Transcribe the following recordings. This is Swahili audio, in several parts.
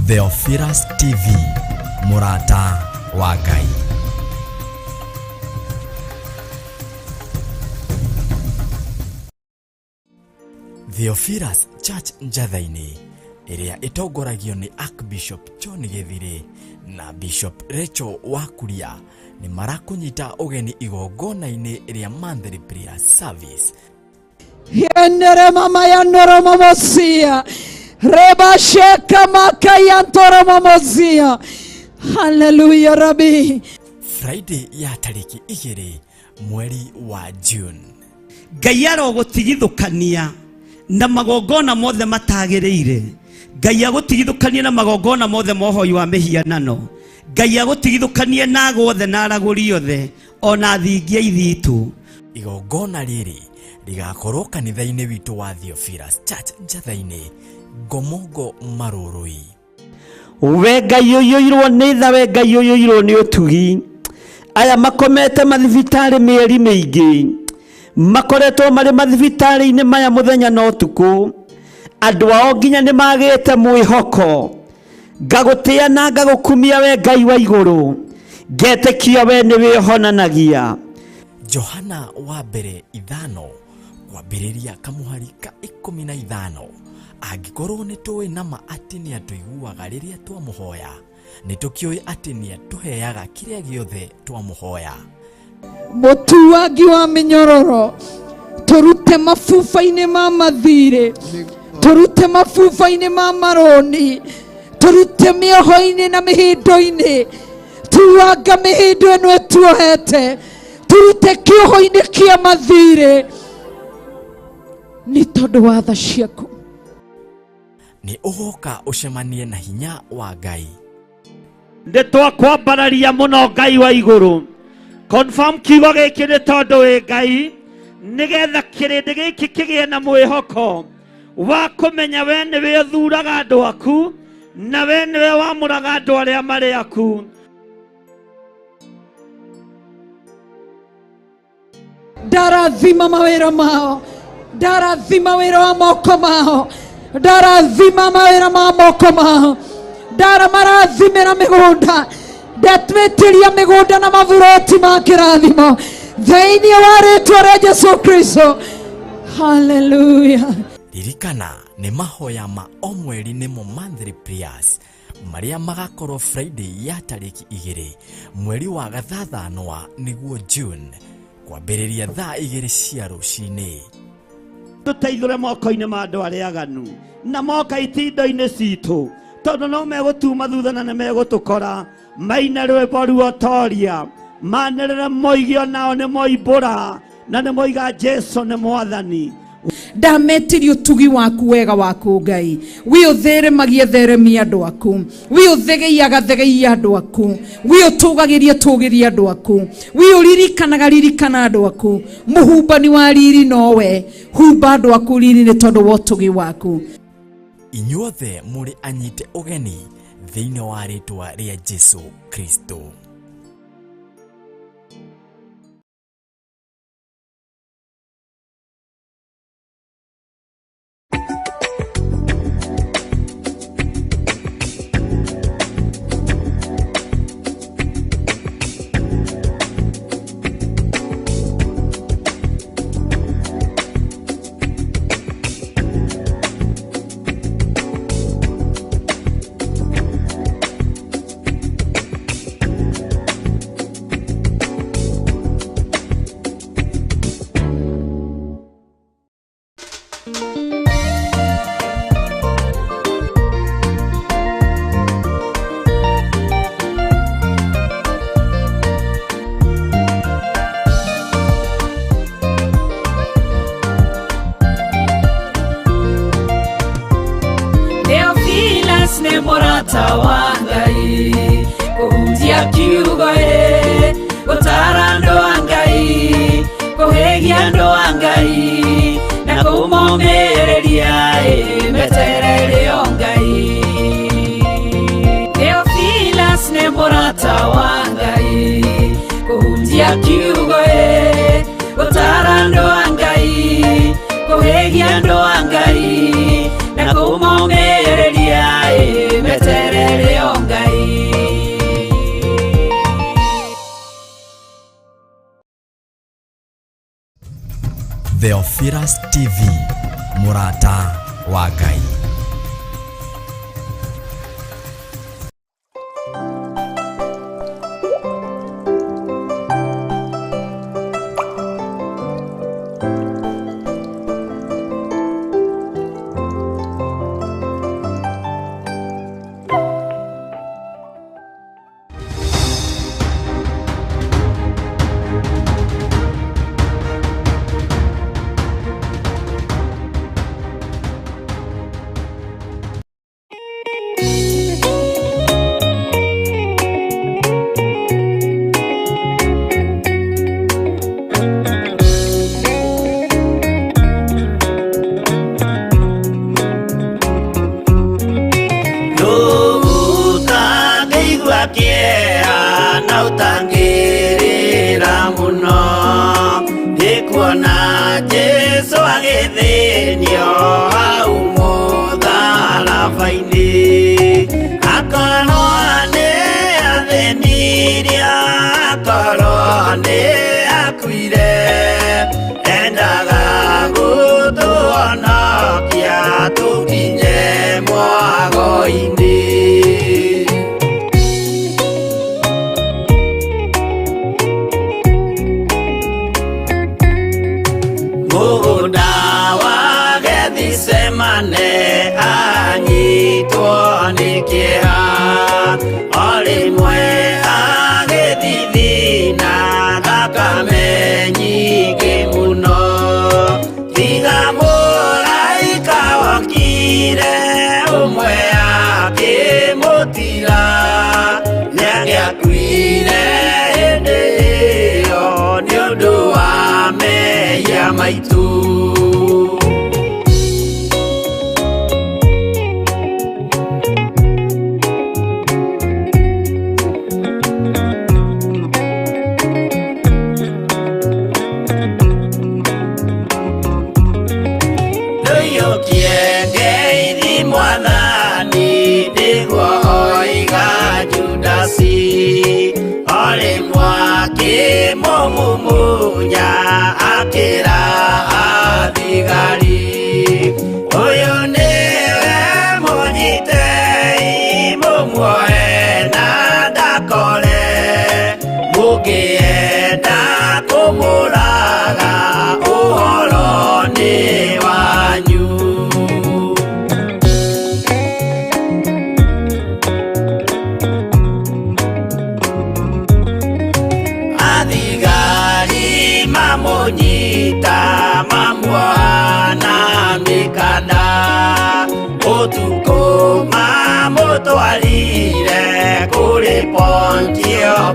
Theophilus TV, Murata wa Ngai. Theophilus Church Njathaini iria itongoragio ni Archbishop John Githiri na Bishop Rachel Wakuria ni marakunyita ugeni igongona-ini ria monthly prayer service. Yendere mama ya noromo mosia reba sheka maka ya ntoromo mosia. Hallelujah Rabbi. Friday ya tariki 2 mweri wa June. Ngai arogutigithukania na magongona mothe matagireire. Ngai agutigithukania na magongona mothe mohoi wa mihianano. Ngai agutigithukania na gothe na araguri othe ona thingia ithitu. Igongona riri rigakorwo kanitha-ini witu wa Theophilus Church Njathaini, Ngomongo Marurui. We Ngai uyoirwo ni tha, we Ngai uyoirwo ni utugi. Aya makomete mathibitari mieri miingi, makoretwo mari mathibitari-ini maya muthenya na utuku. Andu ao nginya ni magite mwihoko. Ngagutia na ngagukumia we Ngai wa iguru, ngetekia we ni wihonanagia. Johana wa mbere 5 kwambiriria kamuhari ka 15. Angikorwo ni tuwi nama ati ni atuiguaga riria twamuhoya, ni tukioi ati ni atuheaga kiria giothe twamuhoya. Mutuagi wa minyororo, turute mafufa-ini ma mathire, turute mafufa-ini ma maroni, turute mioho-ini na mihindo-ini, tuanga mihindo ino etuohete, turute kioho-ini kia mathire ni tondu wa tha ciaku. Ni ugoka ucemanie na hinya wa Ngai. Nditwakwambararia muno Ngai wa iguru. Confirm kiugo giki ni tondu wi Ngai, nigetha kirindi giki kigie na mwihoko wa kumenya we niwe uthuraga andu aku na we niwe wamuraga andu aria mari aku. Ndarathima mawira mao, ndarathima wira wa moko mao, ndarathima mawira ma moko mao, marathimira migunda, ndatwitiria migunda na mavuroti ma kirathimo thiini wa ritwa ria Jesu Kristo. Hallelujah. Ririkana ni mahoya ma o mweri nimo monthly prayers maria magakorwo Friday ya tariki 2 mweri wa gathathanwa niguo June, kwambiriria thaa 2 cia rucini. Tuteithũre moko-ini ma andu aria aganu na moka itindo-ini citu, tondu no megutuma thutha na megutukora. Maina rwimbo ruotoria manerere moigio nao ni moimbura na ni moiga Jesu ni mwathani. Ndametirie utugi waku wega waku Ngai, wi utheremagie theremia andu aku, wi uthegeia gathegeia andu aku, wi utugagiria andu aku, wi uririkanaga ririkana andu aku. Muhumbani wa riri nowe, humba andu aku riri ni tondu wa utugi waku. Inyuothe muri anyite ugeni thiini wa ritwa ria Jesu Kristo. Theophilus ne Murata wa Ngai, kuhunjia kiugo gutara andu a Ngai, kuhegia andu a Ngai na kumomereria meterere o Ngai. Theophilus ne Murata wa Ngai, kuhunjia kiugo gutara andu a Ngai, kuhegia andu a Ngai na kumomereria meterere Theophilus TV, Murata wa Ngai.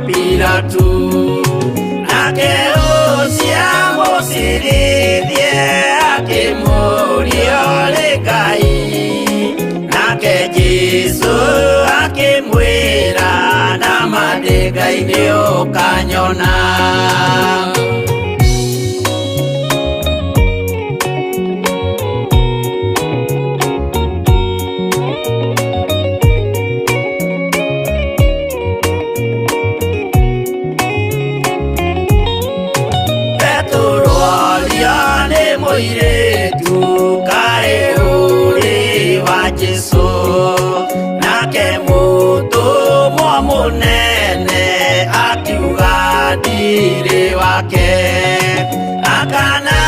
Pilatu nake ucia musirithie akimurio ni Ngai nake Jesu akimwira na mande Ngai ni ukanyona. Akana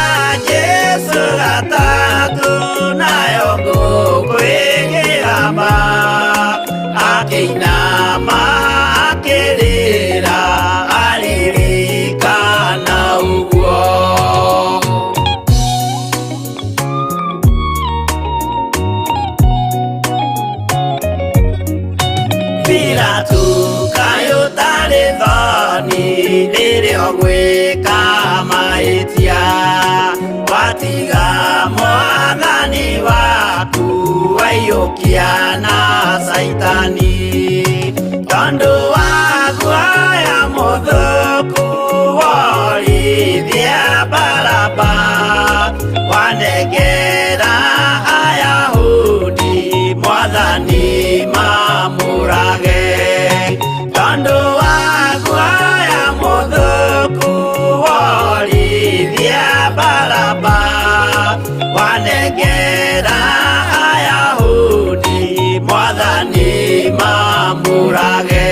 Jesu gatatu nayo ngũkwĩgĩrama akĩinama akĩrĩra aririkana ũguo. Pilatu kaĩ ũtarĩ thoni rĩrĩa ũgwĩka watiga mwathani waku waiyũkia na Saitani tondũ wa guoya mũthũku worithia Baraba wanengera Ayahudi mwathani mamũrage tondũ wa guoya mũthũku worithia Baraba nengera Ayahudi Mwathani mamurage.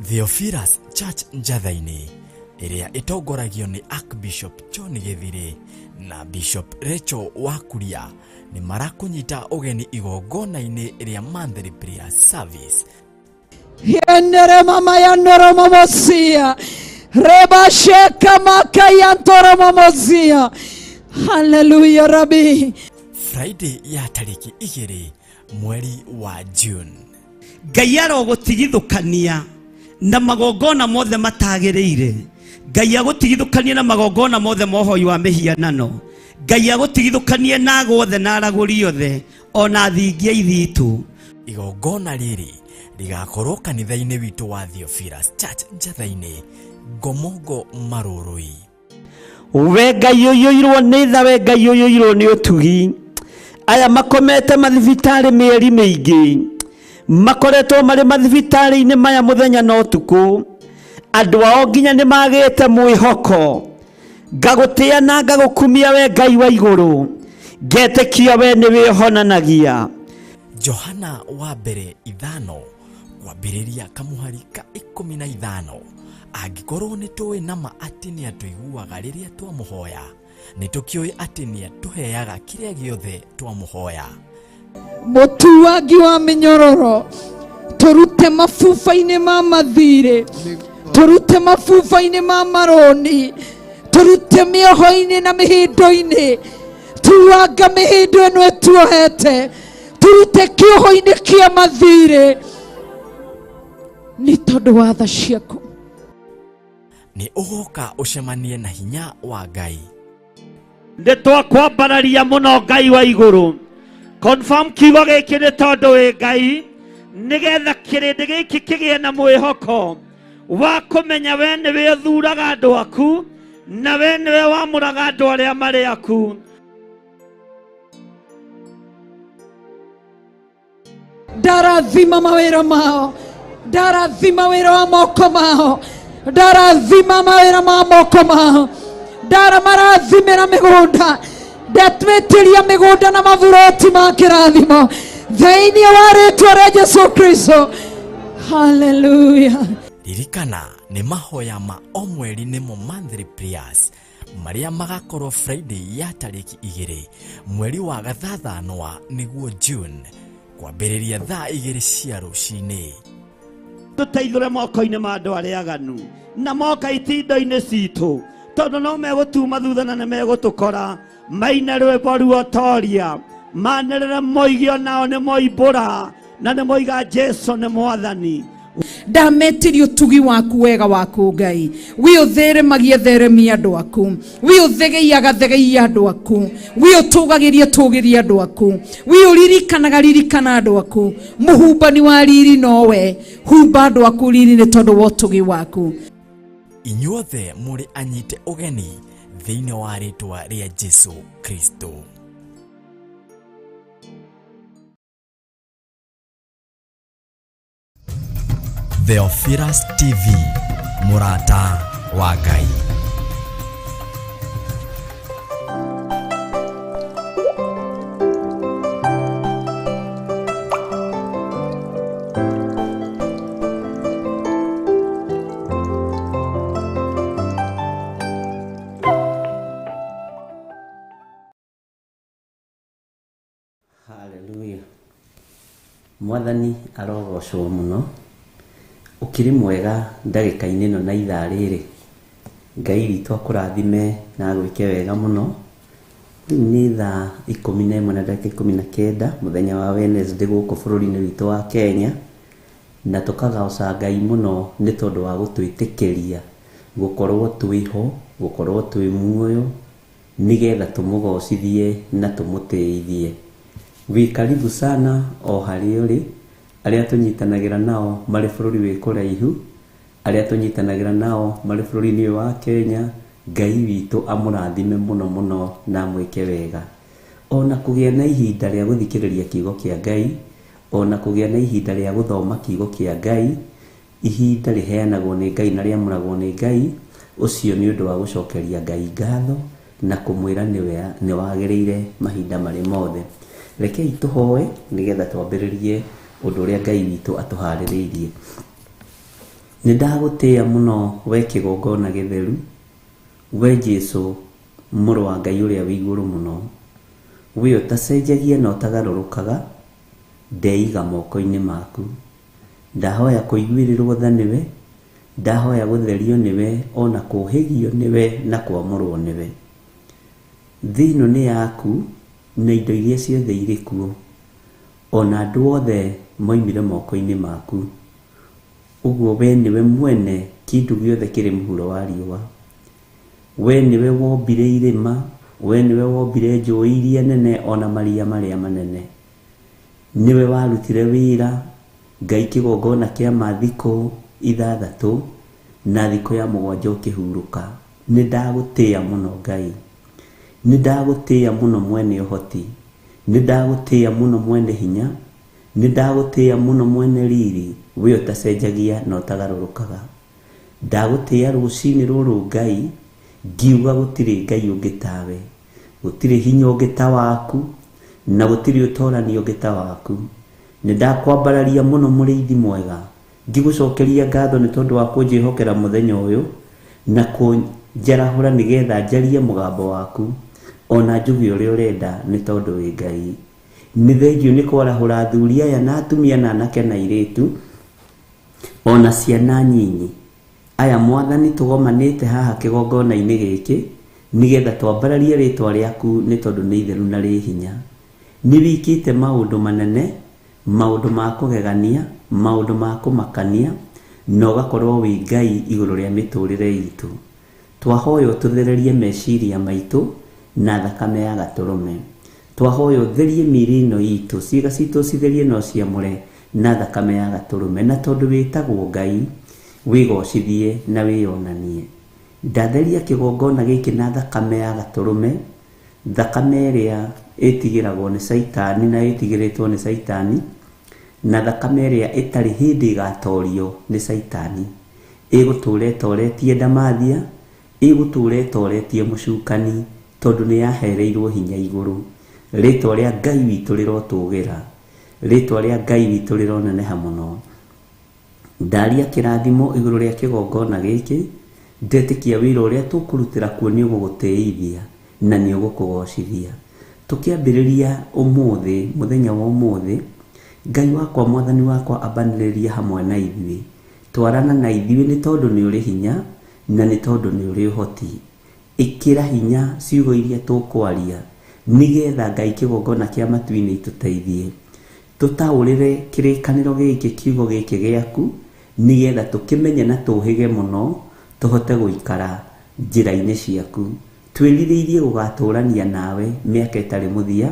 Theophilus Church Njathaini ĩrĩa ĩtongoragio nĩ Archbishop John Gĩthiri na Bishop Rachel Wakuria nĩ marakũnyita ũgeni igongona-inĩ rĩa monthly prayer service. Yendere mama ya noromo mosia. Reba sheka maka ya noromo mosia. Hallelujah Rabbi. Friday ya tariki 2 mweri wa June. Ngai arogutigithukania na magongona mothe matagĩrĩire. Ngai agutigithukania na magongona mothe mohoi wa mihianano. Ngai agutigithukanie na guothe na aragũri othe ona thingia ithitu. Igongona rĩrĩ rigakorwo kanitha-inĩ witũ wa Theophilus Church Njatha-inĩ, Ngomongo Marũrũi. We Ngai ũyũirwo nĩ tha, we Ngai ũyũirwo nĩ ũtugi. Aya makomete mathibitarĩ mĩeri mĩingĩ, makoretwo marĩ mathibitarĩ-inĩ maya mũthenya na ũtukũ. Andũ ao nginya nĩ magĩte mwĩhoko. Ngagũtĩa na ngagũkumia we Ngai wa igũrũ, ngetĩkia we nĩ wĩhonanagia. Johana wa mbere 5 kwambĩrĩria kamũhari ka 15. Angĩkorwo nĩ tũĩ nama atĩ nĩ atũiguaga rĩrĩa twamũhoya, nĩ tũkĩũĩ atĩ nĩ atũheaga kĩrĩa gĩothe twamũhoya. Mũtuangi wa mĩnyororo, tũrute mabuba-inĩ ma mathirĩ, tũrute mabuba-inĩ ma maroni, tũrute mĩoho-inĩ na mĩhĩndo-inĩ, tuanga mĩhĩndo ĩno ĩtuohete, turute kĩoho-inĩ kĩa mathirĩ nĩ tondũ wa tha ciaku. Nĩ ũgoka ũcemanie na hinya wa Ngai. Nĩ twakwambararia mũno Ngai wa igũrũ. Confirm kiugo gĩkĩ nĩ tondũ wĩ Ngai, nĩgetha kĩrĩndĩ gĩkĩ kĩgĩe na mwĩhoko wa kũmenya we nĩwe ũthuraga andũ aku na we nĩwe wamũraga andũ arĩa marĩ aku. Ndarathima mawĩra mao, ndarathima wĩra wa moko mao, ndarathima mawĩra ma moko mao, ndaramarathimĩra mĩgũnda, ndatwĩtĩria mĩgũnda na maburoti ma kĩrathimo thĩinĩ wa rĩtwa rĩa Jesũ Kristo. Hallelujah. Ririkana nĩ mahoya ma o mweri nĩmo monthly prayers marĩa magakorwo Friday ya tariki 2 mweri wa gathathanwa nĩguo June, kwambĩrĩria thaa 2 cia rũcinĩ. Tũteithũre moko-inĩ ma andũ arĩa aganu na moka itinda-inĩ citũ, tondũ no megũtuma thutha na nĩ megũtũkora. Maine rwĩmbo ruotoria, manĩrĩre moigio nao nĩ moimbũra na nĩ moiga Jesũ nĩ Mwathani. Ndametirie ũtugi waku wega waku Ngai, we ũtheremagia theremia andũ aku, we ũthegeia gathegeia andũ aku, we ũtũgagĩria tũgĩria andũ aku, we ũririkanaga ririkana andũ aku. Mũhumbani wa riri nowe, humba andũ aku riri nĩ tondũ wa ũtugi waku. Inyuothe mũrĩ anyite ũgeni thĩinĩ wa rĩtwa rĩa Jesũ Kristo. Theophilus TV, mũrata wa Ngai. Hallelujah. Mwathani arogocwo mũno. Ukiri mwega ndagĩka-inĩ ĩno na ithaa rĩrĩ. Ngai witũ akũrathime na agwĩke wega mũno. Nĩ thaa 11:19 mũthenya wa Wednesday gũkũ bũrũri-inĩ witũ wa Kenya, na tũkagaũca Ngai mũno nĩ tondũ wa gũtwĩtĩkĩria gũkorwo twĩho, gũkorwo twĩ muoyo, nĩgetha tũmũgocithie na tũmũtĩithie. Wĩkaribu sana o harĩa ũrĩ, arĩa tũnyitanagĩra nao marĩ bũrũri wĩ kũraihu, arĩa tũnyitanagĩra nao marĩ bũrũri-inĩ wa Kenya. Ngai witũ amũrathime mũno mũno na mwĩke wega. Ona kũgĩa na ihinda rĩa gũthikĩrĩria kiugo kĩa Ngai, ona kũgĩa na ihinda rĩa gũthoma kiugo kĩa Ngai, ihinda rĩheanagwo nĩ Ngai na rĩamũragwo nĩ Ngai. Ũcio nĩ ũndũ wa gũcokeria Ngai ngatho na kũmwĩra nĩ wagĩrĩire mahinda marĩ mothe. Rekei tũhoe nĩgetha twambĩrĩrie ũndũ ũrĩa Ngai witũ atũharĩrĩirie. Nĩndagũtĩĩa mũno we kĩgongona gĩtheru, we Jesũ mũrũ wa Ngai ũrĩa wĩ igũrũ mũno, we ũtacenjagia na ũtagarũrũkaga, ndeiga moko-inĩ maku. Ndahoya kũiguĩrĩrwo tha nĩwe, ndahoya gũtherio nĩwe, ona kũhĩgio nĩwe na kwamũrwo nĩwe. Thĩ ĩno nĩ yaku na indo iria ciothe irĩ kuo, ona andũ othe moimire moko-inĩ maku. Ũguo we nĩwe mwene kĩndũ gĩothe kĩrĩ mũhuro wa riũa. We nĩwe wombire irĩma, we nĩwe wombire njũĩ iria nene ona maria marĩa manene. Nĩwe warutire wĩra Ngai kĩgongona kĩa mathiko 6 na thikũ ya 7 ũkĩhurũka. Nĩndagũtĩĩa mũno Ngai, nĩndagũtĩĩa mũno mwene ũhoti, nĩndagũtĩĩa mũno mwene hinya, nĩndagũtĩĩa mũno mwene riri, we ũtacenjagia na ũtagarũrũkaga. Ndagũtĩĩa rũcinĩ rũrũ Ngai, ngiuga gũtirĩ Ngai ũngĩ tawe, gũtirĩ hinya ũngĩ ta waku, na gũtirĩ ũtoranio ũngĩ ta waku. Nĩndakwambararia mũno mũrĩithi mwega, ngĩgũcokeria ngatho nĩ tondũ wa kũnjĩhokera mũthenya ũyũ na kũnjarahũra nĩgetha njarie mũgambo waku, ona njuge ũrĩa ũrenda nĩ tondũ wĩ Ngai. Nĩ thengiũ nĩ kwarahũra athuri aya na atumia na anake na airĩtu, ona ciana nyinyi. Aya Mwathani tũgomanĩte haha kĩgongona-inĩ gĩkĩ nĩgetha twambararie rĩtwa rĩaku nĩ tondũ nĩ itheru na rĩ hinya. Nĩ wĩkĩte maũndũ manene, maũndũ ma kũgegania, maũndũ ma kũmakania, na ũgakorwo wĩ Ngai igũrũ rĩa mĩtũrĩre itũ. Twahoya ũtũthererie meciria maitũ na thakame ya Gatũrũme. Twahoya ũtherie mĩĩrĩ ĩno itũ, ciĩga citũ citherie no ciamũre na thakame ya Gatũrũme, na tondũ wĩtagwo Ngai, wĩgocithie na wĩyonanie. Ndatheria kĩgongona gĩkĩ na thakame ya Gatũrũme, thakame ĩrĩa ĩtigĩragwo nĩ Saitani na ĩtigĩrĩtwo nĩ Saitani, na thakame ĩrĩa ĩtarĩ hĩndĩ ĩgatorio nĩ Saitani. Ĩgũtũũra ĩtoretie Ndamathia, ĩgũtũũra ĩtoretie Mũcukani, tondũ nĩ yahereirwo hinya igũrũ. Rĩtwa rĩa Ngai witũ rĩrotũgĩra, rĩtwa rĩa Ngai witũ rĩroneneha mũno. Ndaria kĩrathimo igũrũ rĩa kĩgongona gĩkĩ, ndetĩkia wĩra ũrĩa tũkũrutĩra kuo nĩ ũgũgũtĩithia na nĩ ũgũkũgocithia. Tũkĩambĩrĩria ũmũthĩ, mũthenya wa ũmũthĩ, Ngai wakwa Mwathani wakwa ambanĩrĩria hamwe na ithuĩ. Twarana na ithuĩ nĩ tondũ nĩ ũrĩ hinya na nĩ tondũ nĩ ũrĩ ũhoti. Ĩkĩra hinya ciugo iria tũkwaria nĩgetha Ngai kĩgongona kĩa matu-inĩ itũteithie. Tũtaũrĩre kĩrĩkanĩro gĩkĩ, kiugo gĩkĩ gĩaku, nĩgetha tũkĩmenye na tũhĩge mũno, tũhote gũikara njĩra-inĩ ciaku. Twĩrirĩirie gũgatũrania nawe mĩaka ĩtarĩ mũthia,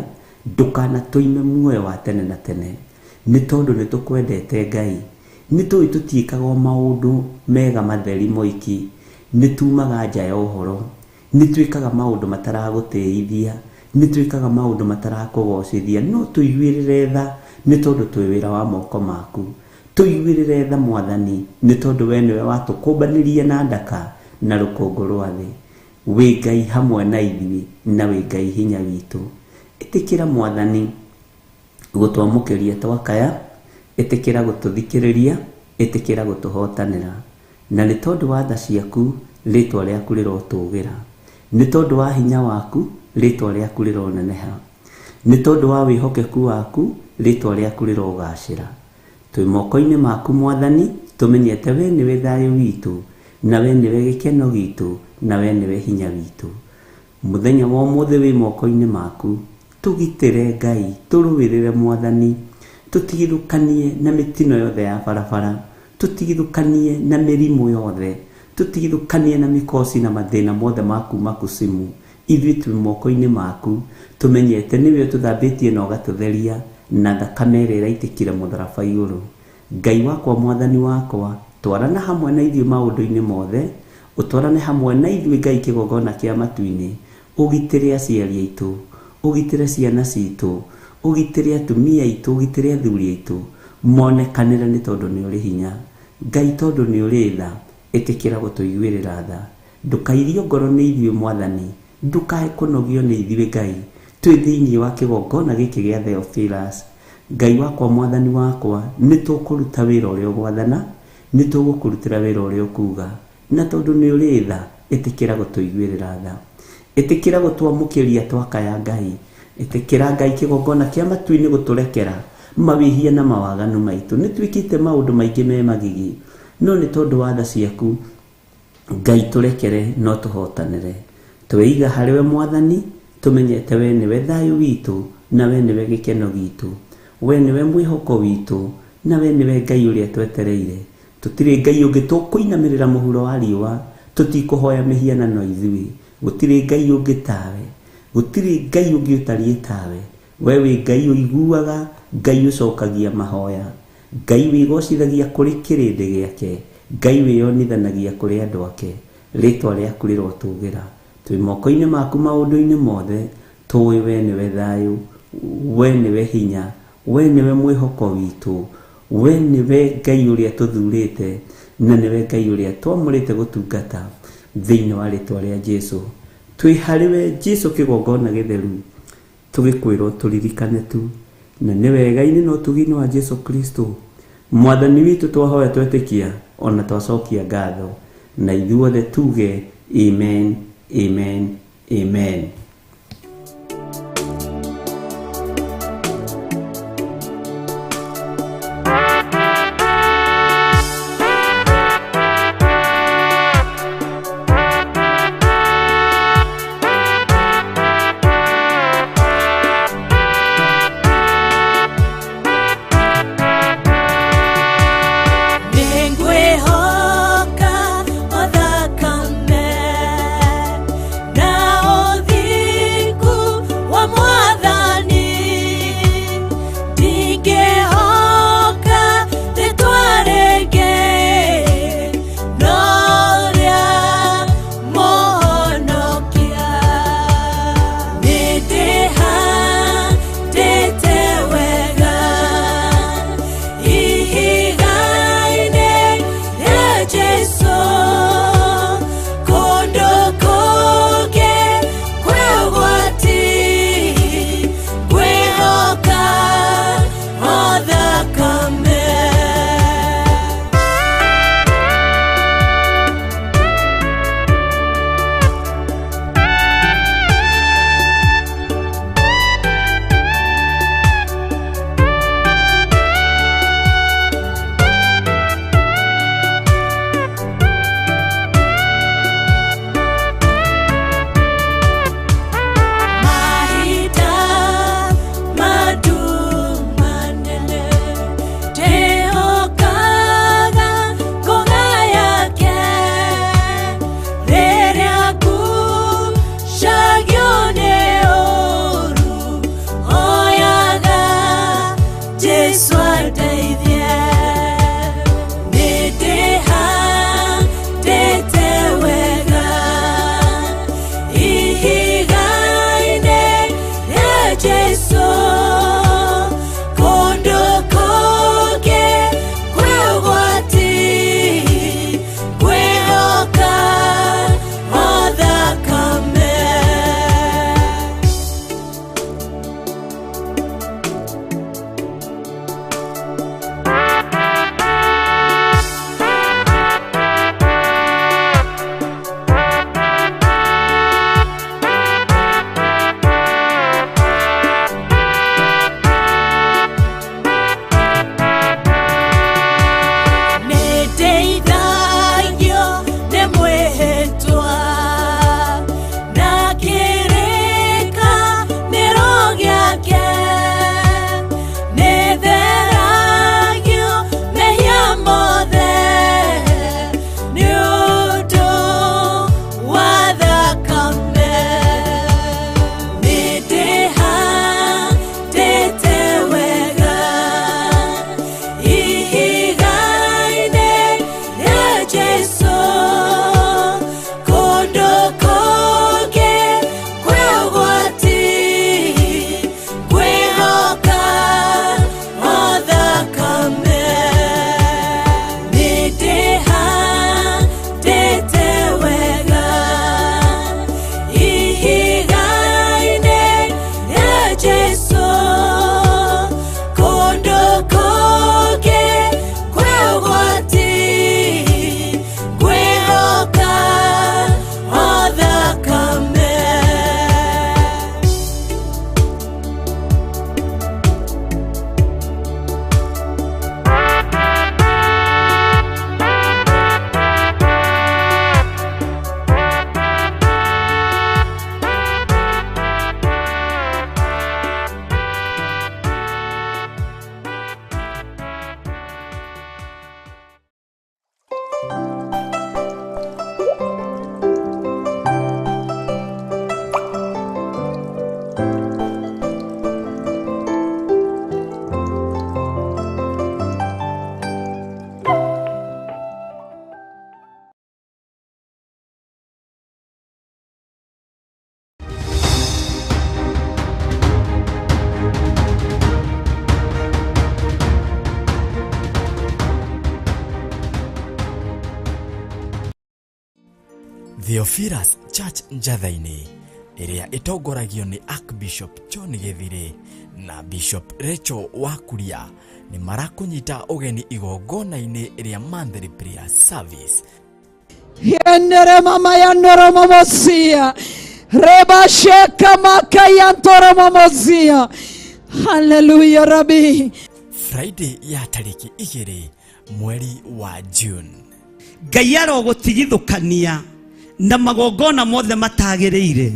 ndũkanatũime muoyo wa tene na tene. Nĩ tondũ nĩ tũkwendete Ngai, nĩ tũĩ tũtiĩkaga maũndũ mega matheri moiki, nĩ tumaga nja ya ũhoro, nĩ twĩkaga maũndũ mataragũtĩithia, nĩ twĩkaga maũndũ matarakũgocithia, no tũiguĩrĩre tha nĩ tondũ twĩ wĩra wa moko maku. Tũiguĩrĩre tha Mwathani nĩ tondũ we nĩwe watũkũmbanĩrie na ndaka na rũkũngũ rwa thĩ. Wĩ Ngai hamwe na ithuĩ na wĩ Ngai hinya witũ. Ĩtĩkĩra Mwathani gũtwamũkĩria twakaya, ĩtĩkĩra gũtũthikĩrĩria, ĩtĩkĩra gũtũhotanĩra. Na nĩ tondũ wa tha ciaku, rĩtwa rĩaku rĩrotũgĩra. Nĩ tondũ wa hinya waku, rĩtwa rĩaku rĩroneneha. Nĩ tondũ wa wĩhokeku waku, rĩtwa rĩaku rĩrogacĩra. Twĩ moko-inĩ maku Mwathani, tũmenyete we nĩwe thayũ witũ, na we nĩwe gĩkeno gitũ, na we nĩwe hinya witũ. Mũthenya wa ũmũthĩ wĩ moko-inĩ maku, tũgitĩre Ngai, tũrũĩrĩre Mwathani, tũtigithũkanie na mĩtino yothe ya barabara, tũtigithũkanie na mĩrimũ yothe, tũtigithũkanie na mĩkosi na mathĩna mothe maku makusimu. Ithuĩ twĩ moko-inĩ maku, tũmenyete nĩwe ũtũthambĩtie na ũgatũtheria na thakame ĩrĩa ĩraitĩkire mũtharaba igũrũ. Ngai wakwa Mwathani wakwa, twarana hamwe na ithuĩ maũndũ-inĩ mothe, ũtwarane hamwe na ithuĩ Ngai kĩgongona kĩa matu-inĩ, ũgitĩre aciari aitũ, ũgitĩre ciana citũ, ũgitĩre atumia aitũ, ũgitĩre athuri aitũ, monekanĩre nĩ tondũ nĩ ũrĩ hinya. Ngai tondũ nĩ ũrĩ tha, ĩtĩkĩra gũtũiguĩrĩra tha. Ndũkairio ngoro nĩ ithuĩ Mwathani, ndũkae kũnogio nĩ ithuĩ Ngai, twĩ thĩinĩ wa kĩgongona gĩkĩ gĩa Theophilus. Ngai wakwa Mwathani wakwa, nĩ tũkũruta wĩra ũrĩa ũgwathana, nitugũkũrutĩra wĩra ũrĩa ũkuga, na tondũ nĩ ũrĩ tha, ĩtĩkĩra gũtũiguĩrĩra tha, ĩtĩkĩra gũtwamũkĩria twakaya Ngai, ĩtĩkĩra Ngai kĩgongona kĩa matu-inĩ gũtũrekera mawĩhia na mawaganu maitũ. Nĩtwĩkĩte maũndũ maingĩ me magigi, no nĩ tondũ wa tha ciaku Ngai tũrekere no tũhotanĩre. Tweiga harĩ we Mwathani, tũmenyete we nĩwe thayũ witũ, na we nĩwe gĩkeno gitũ, we nĩwe mwĩhoko witũ, na we nĩwe Ngai ũrĩa twetereire. Tũtirĩ Ngai ũngĩ tũkũinamĩrĩra mũhuro wa riũa, tũtikũhoya mĩhianano ithuĩ. Gũtirĩ Ngai ũngĩ tawe, gũtirĩ Ngai ũngĩ ũtariĩ tawe. We wĩ Ngai ũiguaga, Ngai ũcokagia mahoya, Ngai wĩgocithagia kũrĩ kĩrĩndĩ gĩake, Ngai wĩyonithanagia kũrĩ andũ ake. Rĩtwa rĩaku rĩrotũgĩra, twĩ moko-inĩ maku maũndũ-inĩ mothe. Tũĩ we nĩwe thayũ, we nĩwe hinya, we nĩwe mwĩhoko witũ, we nĩwe Ngai ũrĩa tũthurĩte, na nĩwe Ngai ũrĩa twamũrĩte gũtungata thĩinĩ wa rĩtwa rĩa Jesũ. Twĩ harĩ we Jesũ kĩgongona gĩtheru, tũgĩkwĩrwo tũririkane tu, na nĩ wega-inĩ na ũtugi-inĩ wa Jesũ Kristo Mwathani witũ twahoya twetĩkia, ona twacokia ngatho, na ithuothe tuge amen, amen, amen. Ningwĩhoka o thakame na ũthiĩ Theophilus Church Njathaini iria itongoragio ni Archbishop John Githiri na Bishop Rachel Wakuria ni marakunyita ugeni igongona-ini ria monthly prayer service. Yenere mama ya noromo mosia. Reba sheka maka ya ntoromo mosia. Hallelujah Rabbi. Friday ya tariki 2 mweri wa June. Ngai arogutigithukania na magongona mothe matagiriire.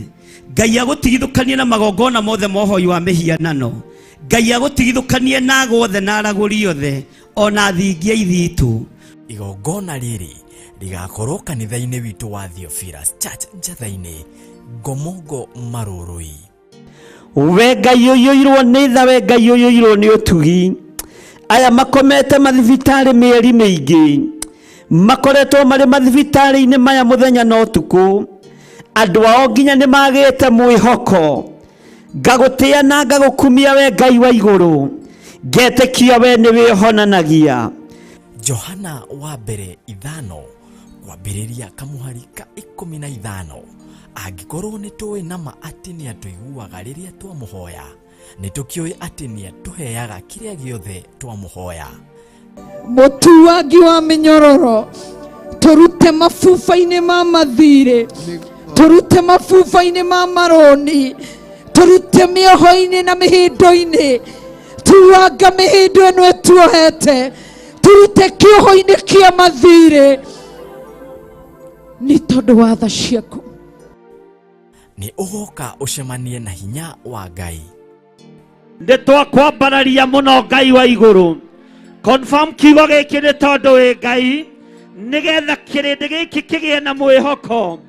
Ngai agutigithukania na magongona mothe mohoi wa mihianano. Ngai agutigithukania na gothe na araguri othe ona thingia ithitu. Igongona riri rigakorwo kanitha-ini witu wa Theophilus Church Njathaini, Ngomongo Marurui. We Ngai uyoirwo ni tha, we Ngai uyoirwo ni utugi. Aya makomete mathibitari mieri miingi, makoretwo mari mathibitari-ini maya muthenya na utuku. Andu ao nginya ni magite mwihoko. Ngagutia na ngagukumia we Ngai wa iguru, ngetekia we ni wihonanagia. Johana wa mbere 5 kwambiriria kamuhari ka 15. Angikorwo ni tuwi nama ati ni atuiguaga riria twamuhoya, ni tukioi ati ni atuheaga kiria giothe twamuhoya. Mutuagi wa minyororo, turute mafufa-ini ma mathire, turute mafufa-ini ma maroni, turute mioho-ini na mihindo-ini, tuanga mihindo ino etuohete, turute kioho-ini kia mathire ni tondu wa tha ciaku. Ni ugoka ucemanie na hinya wa Ngai. Nditwakwambararia muno Ngai wa iguru. Confirm kiugo giki ni tondu wi Ngai, nigetha kirindi giki kigie na mwihoko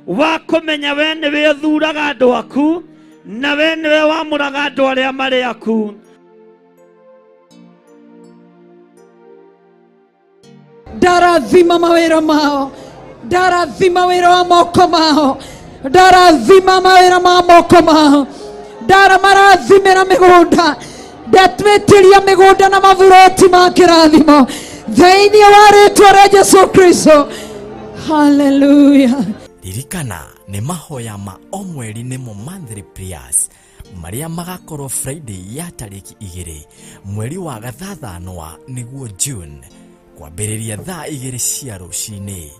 wa kumenya we niwe uthuraga andu aku na we niwe wamuraga andu aria mari aku. Ndarathima mawira mao, ndarathima wira wa moko mao, ndarathima mawira ma moko mao, marathimira migunda, ndatwitiria migunda na mavuroti ma kirathimo thiini wa ritwa ria Jesu Kristo. Hallelujah. Ririkana ni mahoya ma o mweri nimo monthly prayers maria magakorwo Friday ya tariki 2 mweri wa gathathanwa niguo June, kwambiriria thaa 2 cia rucini.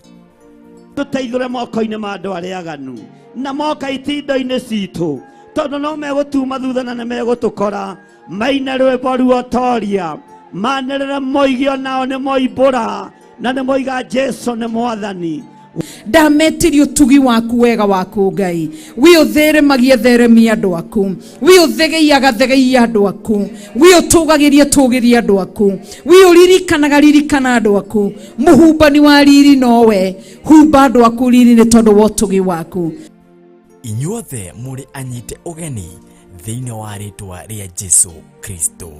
Tuteithũre moko-inĩ ma andũ arĩa aganu na moka itindo-inĩ citũ, tondũ no megũtuma thutha na nĩmegũtũkora. Maine rwĩmbo ruotoria, manĩrĩre moige onao nĩ moimbũra na nĩ moiga Jesu nĩ mwathani. Ndametirie utugi waku wega waku Ngai, wi uthiremagie theremia andu aku, wi uthegeiaga thegeiia andu aku, wi utugagiria andu aku, wi uririkana andu aku. Muhumbani wa riri nowe, humba andu aku riri ni tondu wa utugi waku. Inyuothe muri anyite ugeni thiini wa ritwa ria Jesu Kristo.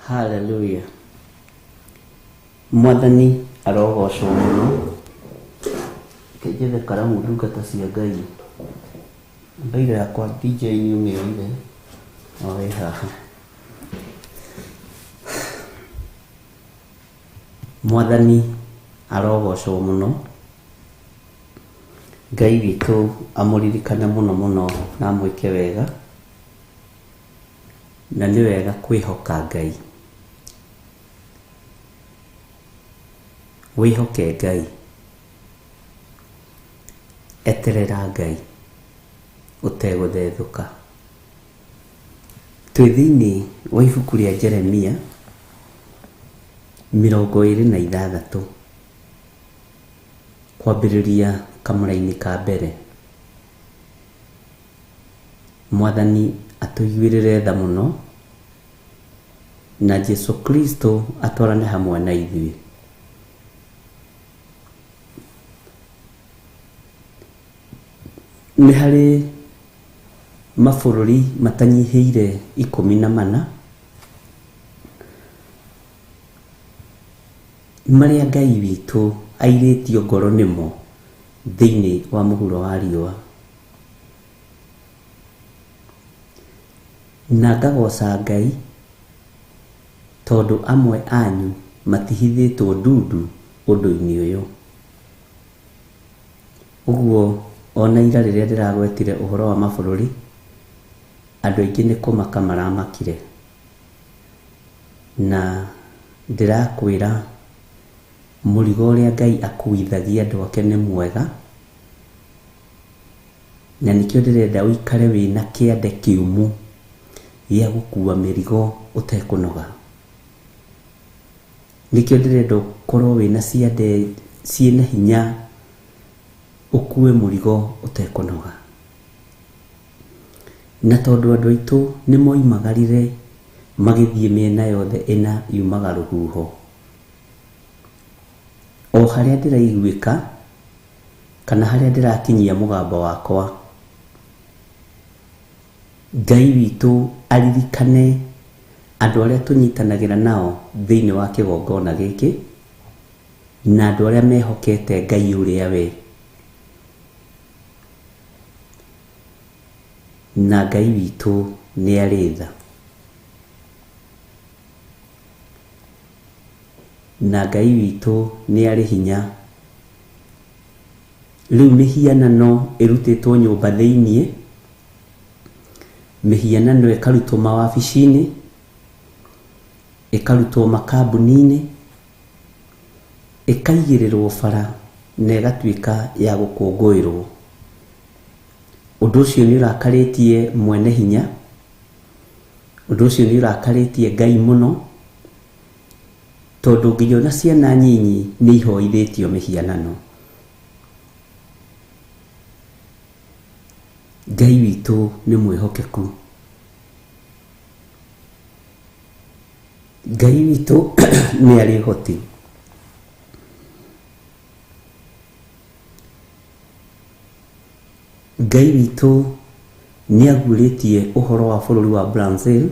Hallelujah. Mwathani arogocwo muno. Kejethe karamu ndungata cia Ngai. Mbaire yakwa DJ nyumĩrire oĩ haha. Mwathani arogocwo muno. Ngai witũ amũririkane muno na mwĩke wega, na nĩ wega kwĩhoka Ngai. Wihoke Ngai, eterera Ngai, utegũthethũka. Twĩ thĩinĩ wa ibuku rĩa Jeremia 26 kwambĩrĩria kamũra-inĩ ka mbere. Mwathani atũiguĩrĩre tha mũno na Jesu Kristo atwarane hamwe na ithuĩ. Nĩ harĩ mabũrũri matanyihĩire 14 maria Ngai witũ airĩtio ngoro nĩmo thĩinĩ wa mũhuro wa riũa. Na ngagoca Ngai tondũ amwe anyu matihithĩtwo ndundu ũndũ-inĩ ũyũ. Ũguo ona ira rĩrĩa ndĩragwetire ũhoro wa mabũrũri, andũ aingĩ nĩ kũmaka maramakire. Na ndĩrakwĩra mũrigo ũrĩa Ngai akuithagia andũ ake nĩ mwega, na nĩkĩo ndĩrenda ũikare wĩna kĩande kĩũmu gĩa gũkua mĩrigo ũtekũnoga. Nĩkĩo ndĩrenda ũkorwo wĩna ciande ciĩna hinya ũkue mũrigo ũtekũnoga. Na tondũ andũ aitũ nĩ moimagarire magĩthiĩ mĩena yothe ĩna yumaga rũhuho, o harĩa ndĩraiguĩka kana harĩa ndĩrakinyia mũgambo wakwa, Ngai witũ aririkane andũ arĩa tũnyitanagĩra nao thĩinĩ wa kĩgongona gĩkĩ, na andũ arĩa mehokete Ngai ũrĩa we. Na Ngai witũ nĩ arĩ tha. Na Ngai witũ nĩ arĩ hinya. Rĩu mĩhianano ĩrutĩtwo nyũmba thĩinĩ, mĩhianano ĩkarutwo mawabici-inĩ, ĩkarutwo makambuni-inĩ, ĩkaigĩrĩrwo bara na ĩgatuĩka ya gũkũngũĩrwo. Ũndũ ũcio nĩ ũrakarĩtie mwene hinya, ũndũ ũcio nĩ ũrakarĩtie Ngai mũno, tondũ nginya ona ciana nyinyi nĩ ihoithĩtio mĩhianano. Ngai witũ nĩ mwĩhokeku. Ngai witũ nĩ arĩ ũhoti. Ngai witũ nĩ aguũrĩtie ũhoro wa bũrũri wa Brazil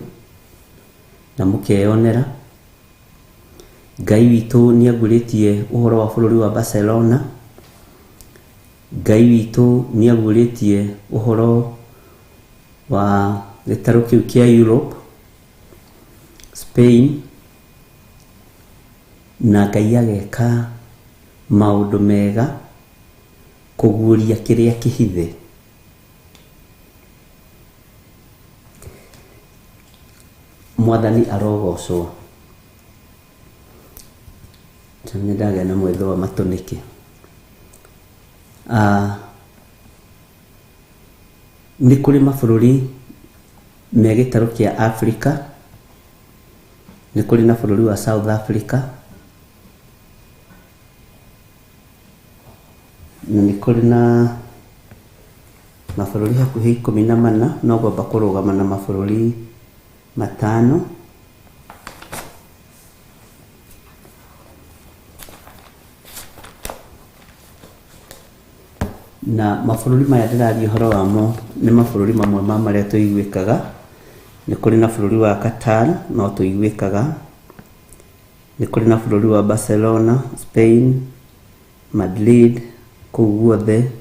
na mũkeyonera. Ngai witũ nĩ aguũrĩtie ũhoro wa bũrũri wa Barcelona. Ngai witũ nĩ aguũrĩtie ũhoro wa gĩtarũ kĩu kĩa Europe, Spain, na Ngai ageka maũndũ mega kũguũria kĩrĩa kĩhithe. Mwathani arogocwo. Nĩ ndagĩa na mwĩthũa matũnĩke. Nĩ kũrĩ mabũrũri me gĩtarũ kĩa Africa, nĩ kũrĩ na bũrũri wa South Africa, na nĩ kũrĩ na mabũrũri hakuhĩ 14, no ngwamba kũrũgama na mabũrũri 5. Na mabũrũri maya ndĩraria ũhoro wamo nĩ mabũrũri mamwe ma marĩa tũiguĩkaga. Nĩ kũrĩ na bũrũri wa Qatar, no tũiguĩkaga. Nĩ kũrĩ na bũrũri wa Barcelona, Spain, Madrid, kũu guothe,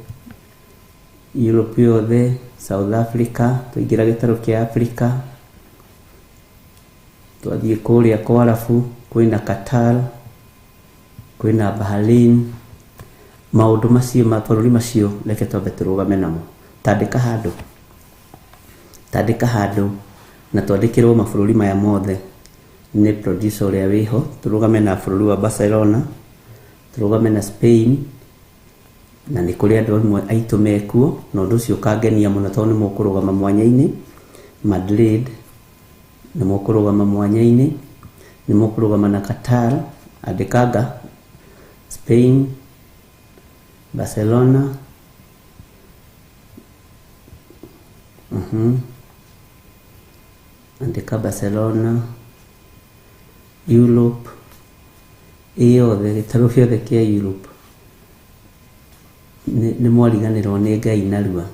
Europe yothe, South Africa, tũingĩra gĩtarũ kĩa Africa, twathiĩ kũrĩa kwa Arabu, kwĩna Qatar, kwĩna Bahrain. Maũndũ macio, mabũrũri macio reke twambe tũrũgame namo. Tandĩka handũ na twandĩkĩrwo mabũrũri maya mothe nĩ producer ũrĩa wĩho. Tũrũgame na bũrũri wa Barcelona, tũrũgame na Spain, na nĩ kũrĩ andũ amwe aitũ mekuo, na ũndũ ũcio ũkangenia mũno tondũ nĩ mũkũrũgama mwanya-inĩ. Madrid nĩ mũkũrũgama mwanya-inĩ, nĩ mũkũrũgama na Qatar, andĩkanga Spain, Barcelona, andĩka Barcelona, Europe, ĩyothe, gĩtarũ gĩothe kĩa Europe. Nĩ mwariganĩrwo nĩ Ngai narua.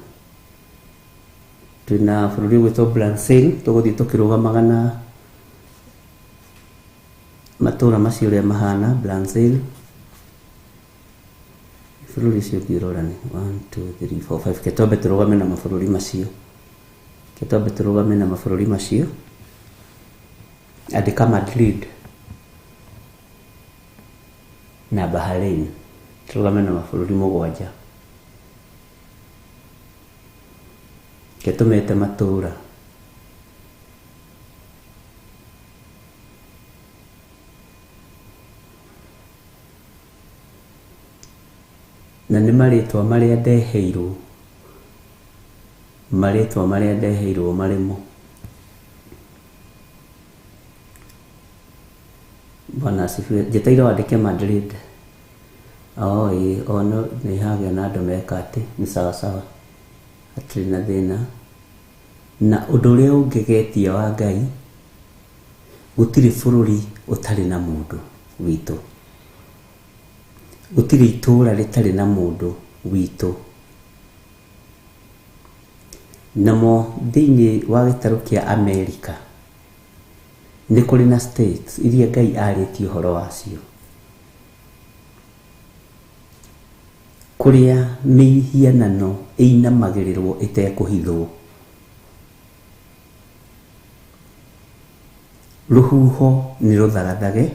Twĩna bũrũri gwĩtwo Brazil, tũgũthiĩ tũkĩrũgamaga na matura macio uria mahana Blanzil bururi cio ngirorani 1 2 3 4 5 ketombe turugame na mabururi macio ketombe turugame na mabururi macio andika Madrid na Bahrain turugame na mabururi mugwanja ketumete matura na nĩ marĩtwa marĩa ndeheirwo marĩmo. Bwana asifiwe. Njĩteire wandĩke Madrid. No nĩ hagĩa na andũ meka atĩ nĩ sawa hatirĩ na thĩna. Na ũndũ ũrĩa ũngĩgetia wa Ngai, gũtirĩ bũrũri ũtarĩ na mũndũ witũ. Gũtirĩ itũũra rĩtarĩ na mũndũ witũ. Namo thĩinĩ wa gĩtarũ kĩa Amerika nĩ kũrĩ na states iria Ngai arĩtie ũhoro wacio, kũrĩa mĩhianano ĩinamagĩrĩrwo ĩtekũhithwo. Rũhuho nĩ rũthagathage,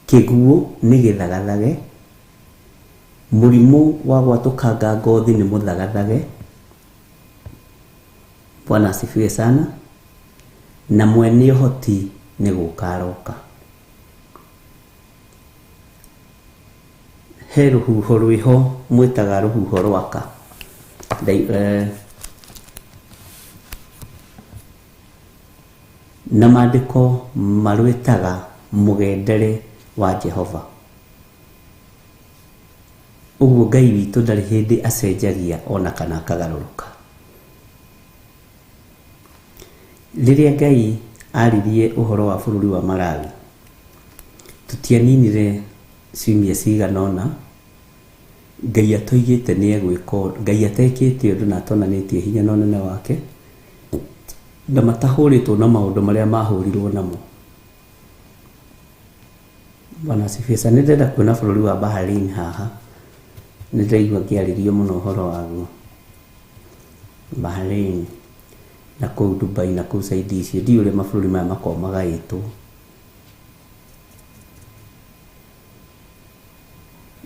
kĩguũ nĩ gĩthagathage, mũrimũ wa gwatũkanga ngothi nĩ mũthagathage. Bwana asifiwe sana. Na mwene ũhoti nĩ gũkaroka. He rũhuho rwĩho mwĩtaga rũhuho rwaka. Na maandĩko marwĩtaga mũgendere wa Jehova. Ũguo Ngai witũ ndarĩ hĩndĩ acenjagia ona kana akagarũrũka. Rĩrĩa Ngai aririe ũhoro wa bũrũri wa Malawi, tũtianinire ciumia cigana ũna. Ngai atoigĩte nĩ egwĩka, Ngai atekĩte ũndũ na atonanĩtie hinya na ũnene wake, na matahũrĩtwo na maũndũ marĩa mahũrirwo namo. Bwana asifiwe sana. Nĩndenda kuona bũrũri wa Bahrain haha. Nĩndĩraigua ngĩarĩrio mũno ũhoro waguo. Bahrain na kũu Dubai na kũu Saudi icio, ndiũĩ ũrĩa mabũrũri maya makoragwo magaĩtwo.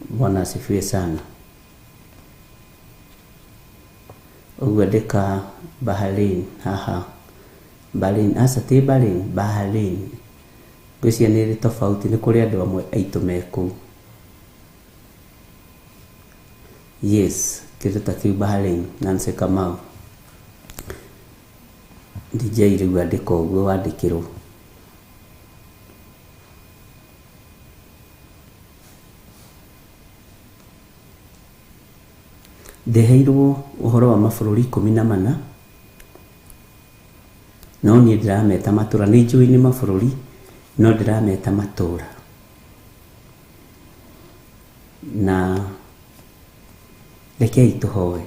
Bwana asifiwe sana. Ũguo andĩka Bahrain haha. Bahrain, ti Bahrain, Bahrain. Ngwĩciria nĩ tofauti, nĩ kũrĩ andũ amwe aitũ me kũu. Yes, kĩndũ ta kĩu Bahrain, Nancy Kamau. DJ rĩu andĩka ũguo wandĩkĩrwo. Ndeheirwo ũhoro wa mabũrũri 14, no niĩ ndĩrameta matũra. Nĩ njũĩ nĩ mabũrũri, no ndĩrameta matũra. Na rekei tũhoe.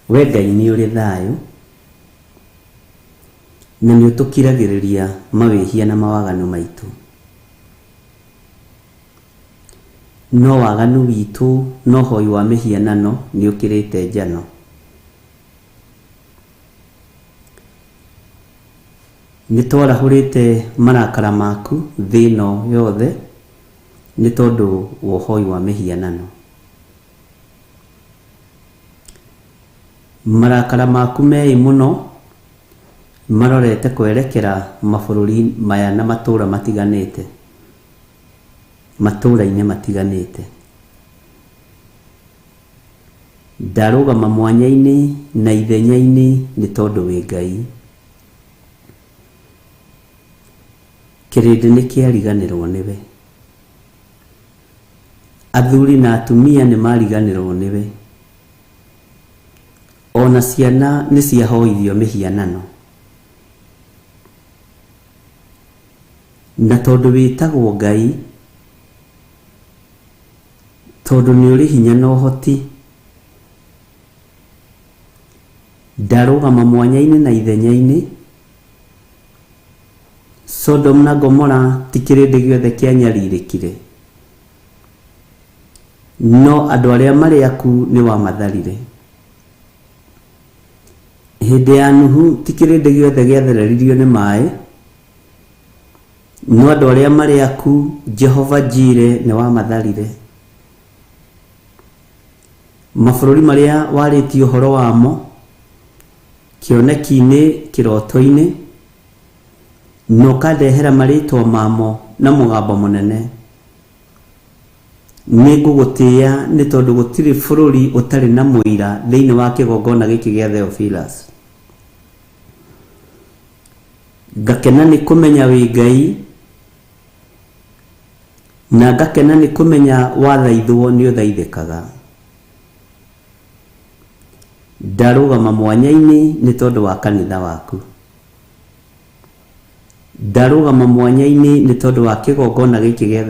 We Ngai nĩ ũrĩ thayũ, na nĩ ũtũkiragĩrĩria mawĩhia na mawaganu maitũ. No waganu witũ, no hoi wa mĩhianano nĩ ũkĩrĩte njano. Nĩ twarahũrĩte marakara maku thĩ ĩno yothe nĩ tondũ wa ũhoi wa mĩhianano. Marakara maku mei mũno marorete kwerekera mabũrũri maya na matũra matiganĩte, matũra-inĩ matiganĩte. Ndarũgama mwanya-inĩ na ithenya-inĩ nĩ tondũ wĩ Ngai. Kĩrĩndĩ nĩ kĩariganĩrwo nĩwe, athuri na atumia nĩ mariganĩrwo nĩwe, ona ciana nĩ ciahoithio mĩhianano. Na tondũ wĩtagwo Ngai, tondu ni uri hinya na uhoti ndarugama mwanya-ini na ithenya-ini Sodom na Gomora ti kirindi giothe kianyaririkire no andu aria mari aku ni wamatharire hindi ya Nuhu ti kirindi giothe giathereririo ni mai no andu aria mari aku Jehova Jire ni wamatharire mabururi maria waritio horo wamo kioneki-ini kiroto-ini no kadehera maritwa mamo na mugambo munene ni ngugutia ni tondu gutiri bururi utari na muira thiini wa kigongona giki gia Theophilus ngakena ni kumenya wi Ngai na ngakena ni kumenya wathaithwo ni uthaithikaga ndarugama mwanya-ini ni tondu wa kanitha waku ndarugama mwanya-ini ni tondu wa kigongona giki gia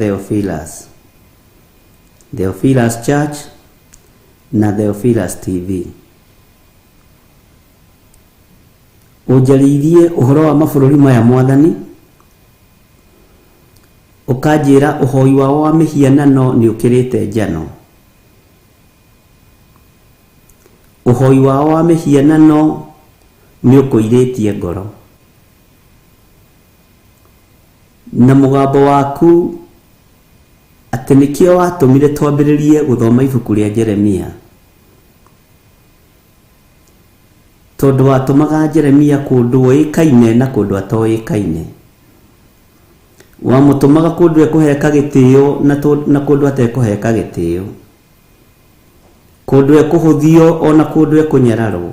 Theophilus Church na Theophilus TV ujarithie uhoro wa mabururi maya mwathani ukanjira uhoi wao wa mihianano ni ukirite njano uhoi wao wa mihianano ni ukuiritie ngoro na mugambo waku ati nikio watumire twambiririe guthoma ibuku ria Jeremia tondu watumaga Jeremia kundu oikaine na kundu atoikaine wamutumaga kundu ekuheka gitio na kundu atekuheka gitio kundu ekuhuthio ona kundu ekunyararwo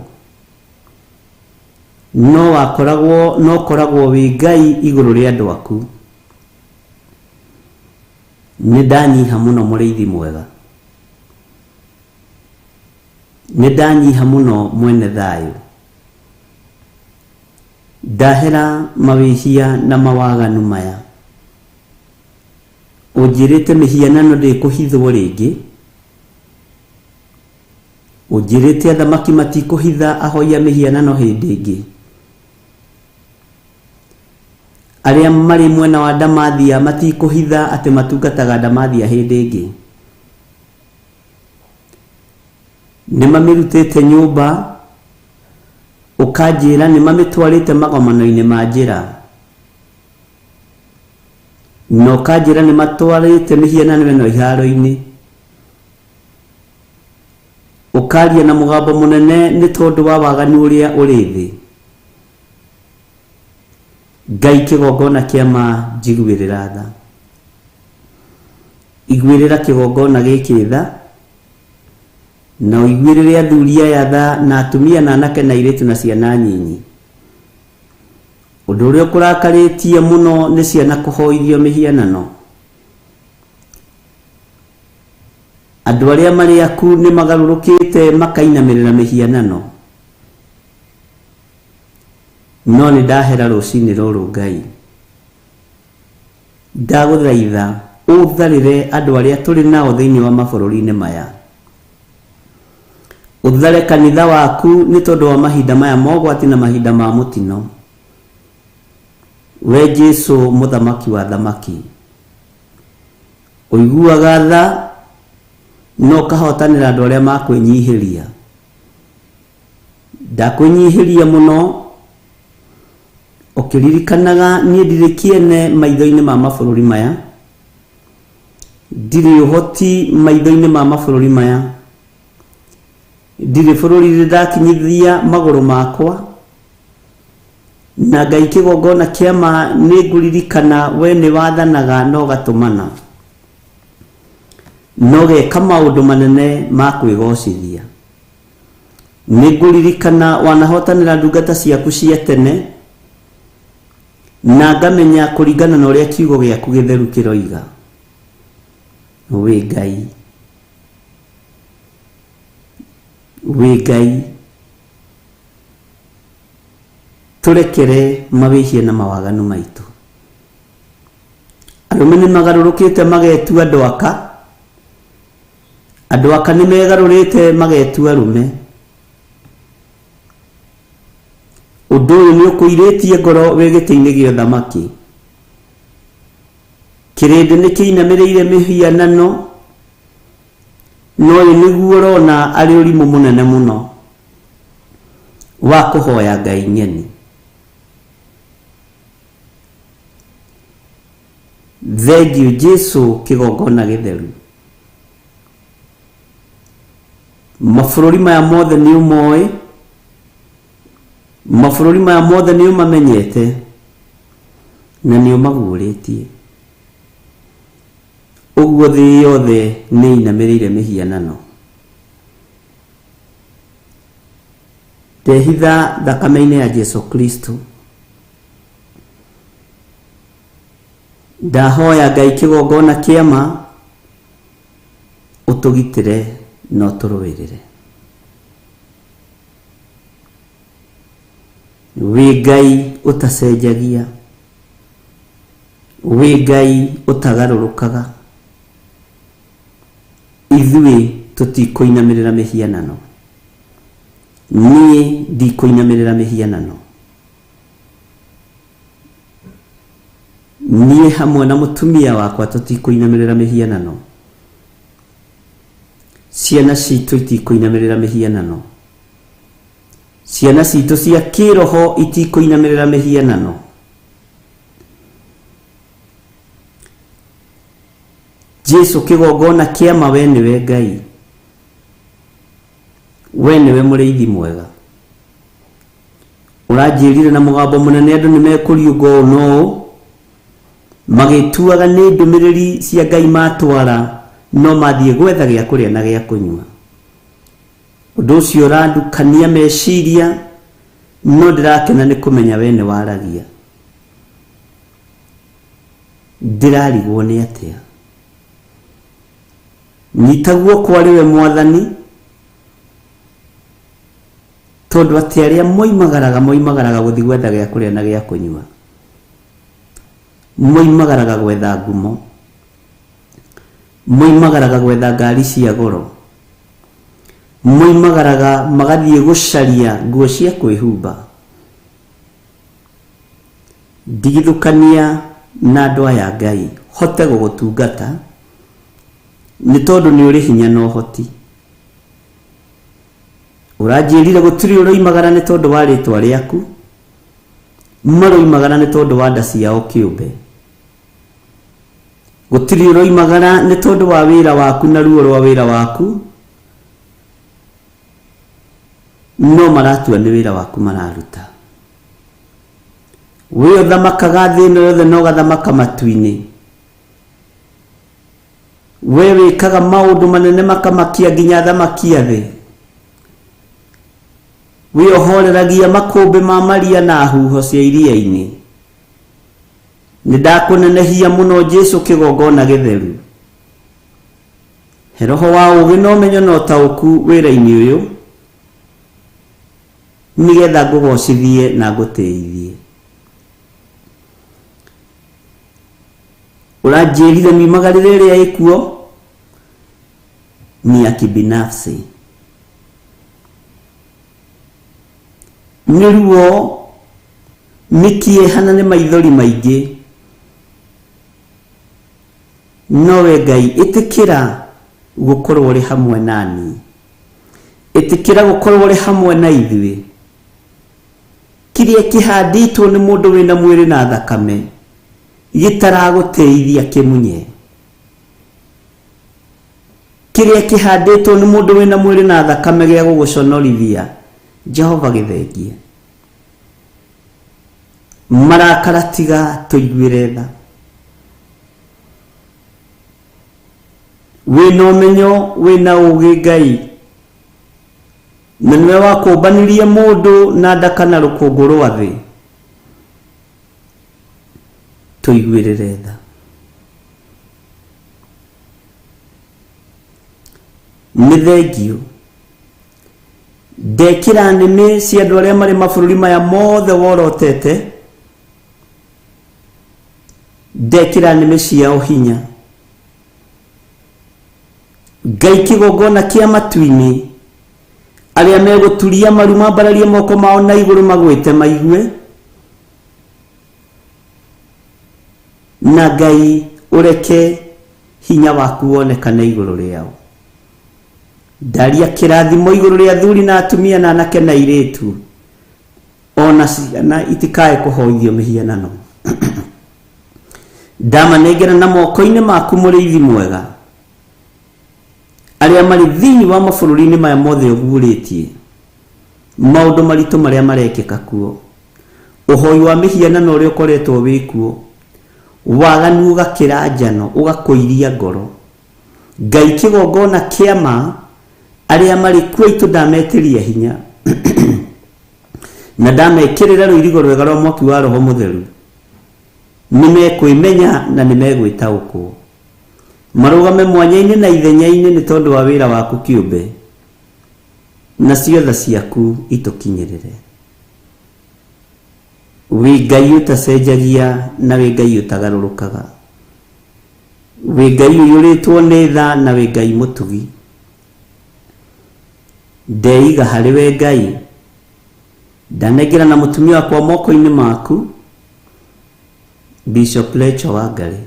no koragwo wi Ngai iguru ria andu aku ni ndanyiha muno muriithi mwega ni ndanyiha muno mwene thayu ndahera mawihia na mawaganu maya unjirite mihianano ndikuhithwo ringi unjirite athamaki matikuhitha ahoia mihianano hindi ingi aria mari mwena wa Damathia matikuhitha ati matungataga Damathia hindi ingi ni mamirutite nyumba ukanjira ni mamitwarite magomano-ini ma njira no kanjira ni matwarite mihianano ino iharo-ini ukaria na mugambo munene ni tondu wa waganu uria uri thi Ngai kigongona kiama njiguirira tha igwirira kigongona giki tha na igwirire athuri aya tha na atumia na anake na iritu na ciana nyinyi undu uria kurakaritie muno ni ciana kuhoithio mihianano andu aria mari aku ni magarurukite makainamirira mihianano no ni ndahera rucini ruru Ngai ndaguthaitha utharire andu aria turi nao thiini wa mabururi-ini maya uthare kanitha waku ni tondu wa mahinda maya mogwati na mahinda ma mutino we Jesu muthamaki wa thamaki uiguaga tha no kahotanira andu aria makwinyihiria ndakwinyihiria muno ukiririkanaga ni ndirikiene maitho-ini ma mabururi maya ndiri uhoti maitho-ini ma mabururi maya ndiri bururi ndakinyithia maguru makwa na Ngai kigongona kiama ni nguririkana we ni wathanaga no gatumana no geka maundu manene ma kwigocithia ni nguririkana wanahotanira ndungata ciaku cia tene na ngamenya kuringana na uria kiugo giaku githeru kiroiga we Ngai turekere mawihie na mawaganu maitu arume ni magarurukite magetu andu aka Andũ aka nĩ megarũrĩte magetua rume. Ũndũ ũyũ nĩ ũkũirĩtie ngoro wĩ gĩtĩ-inĩ gĩa ũthamaki. Kĩrĩndĩ nĩ kĩinamĩrĩire mĩhianano, no ũyũ nĩguo ũrona arĩ ũrimũ mũnene mũno wa kũhoya Ngai ng'eni. Thengiũ Jesũ kĩgongona gĩtheru. Mabũrũri maya mothe nĩ ũmoĩ, mabũrũri maya mothe nĩ ũmamenyete na nĩ ũmaguũrĩtie. Ũguo thĩ yothe nĩ inamĩrĩire mĩhianano. Ndehitha thakame-inĩ ya Jesũ Kristo. Ndahoya Ngai kĩgongona kĩama ũtũgitĩre na ũtũrũĩrĩre. Wĩ Ngai ũtacenjagia, wĩ Ngai ũtagarũrũkaga. Ithuĩ tũtikũinamĩrĩra mĩhianano. Niĩ ndikũinamĩrĩra mĩhianano. Niĩ hamwe na mũtumia wakwa tũtikũinamĩrĩra mĩhianano. Ciana citũ itikũinamĩrĩra mĩhianano. Ciana citũ cia kĩroho itikũinamĩrĩra mĩhianano. Jesũ kĩgongona kĩama, we nĩwe Ngai. We nĩwe mũrĩithi mwega. Ũranjĩrire na mũgambo mũnene andũ nĩ mekũriũngwo ũũ, magĩtuaga nĩ ndũmĩrĩri cia Ngai matwara, no mathiĩ gwetha gĩa kũrĩa na gĩa kũnyua. Ũndũ ũcio ũrandukania meciria, no ndĩrakena nĩ kũmenya we nĩ waragia. Ndĩrarigwo nĩ atĩa. Nyita guoko arĩ we Mwathani, tondũ atĩ arĩa moimagaraga gũthiĩ gwetha gĩa kũrĩa na gĩa kũnyua, moimagaraga gwetha ngumo, moimagaraga gwetha ngari cia goro, moimagaraga magathiĩ gũcaria nguo cia kwĩhumba. Ndigithũkania na andũ aya Ngai hote gũgũtungata, nĩ tondũ nĩ ũrĩ hinya na ũhoti. Ũranjĩrire gũtirĩ ũroimagara nĩ tondũ wa rĩtwa rĩaku, maroimagara nĩ tondũ wa nda ciao kĩũmbe. Gũtirĩ ũroimagara nĩ tondũ wa wĩra waku na ruo rwa wĩra waku, no maratua nĩ wĩra waku mararuta. Wĩ ũthamakaga thĩ ĩno yothe na ũgathamaka matu-inĩ. We wĩkaga maũndũ manene makamakia nginya thamaki a thĩ. We ũhoreragia makũmbĩ ma maria na huho cia iria-inĩ. Nĩ ndakũnenehia mũno Jesũ kĩgongona gĩtheru. He roho wa ũũgĩ na ũmenyo na ũtaũku wĩra-inĩ ũyũ, nĩgetha ngũgocithie na ngũtĩithie. Ũranjĩrire miumagarĩre ĩrĩa ĩkuo ni ya kibinafsi. Nĩ ruo, nĩ kĩeha nĩ maithori maingĩ. No we Ngai ĩtĩkĩra gũkorwo ũrĩ hamwe nani. Ĩtĩkĩra gũkorwo ũrĩ hamwe na ithuĩ. Kĩrĩa kĩhandĩtwo nĩ mũndũ wĩna mwĩrĩ na thakame gĩtaragũteithia kĩmunye. Kĩrĩa kĩhandĩtwo nĩ mũndũ wĩna mwĩrĩ na thakame gĩa gũgũconorithia, Jehova gĩthengie. Marakara tiga tũiguĩre tha. Wĩna ũmenyo, wĩna ũũgĩ Ngai, na nĩwe wa kũmbanirie mũndũ na nda kana rũkũngũ rwa thĩ. Tũiguĩrĩre tha. Nĩ thengio. Ndekĩra nĩmĩ cia andũ arĩa marĩ mabũrũri maya mothe worotete. Ndekĩra nĩmĩ ciao hinya. Ngai kigongona kia matu-ini aria meguturia maru mambararie moko mao na iguru magwite maigue, na Ngai ureke hinya waku wonekane iguru riao. Ndaria kirathimo iguru ria athuri na atumia na anake na airitu, ona ciana itikae kuhoithio mihianano. Ndamanengera na moko-ini maku muriithi mwega, aria mari thiini wa mabũrũri-inĩ maya mothe ũguũrĩtie, maũndũ maritũ marĩa marekĩka kuo, ũhoi wa mĩhianano ũrĩa ũkoretwo wĩ kuo, waganu ũgakĩra njano ũgakũiria ngoro. Ngai kĩgongona kĩama aria mari kuo itu ndametĩria hinya na ndamekĩrĩra rũirigo rwega rwa mwaki wa Roho Mũtheru, nimekwĩmenya na nimegwĩtaũkwo, marũgame mwanya-inĩ na ithenya-inĩ nĩ tondũ wa wĩra waku kĩũmbe, na ciothe ciaku itũkinyĩrĩre. Wĩ Ngai ũtacenjagia na wĩ Ngai ũtagarũrũkaga, wĩ Ngai ũiyũrĩtwo nĩ tha na wĩ Ngai mũtugi. Ndeiga harĩ we Ngai, ndanengera na mũtumia wakwa moko-inĩ maku, Bishop Lecho Wangari.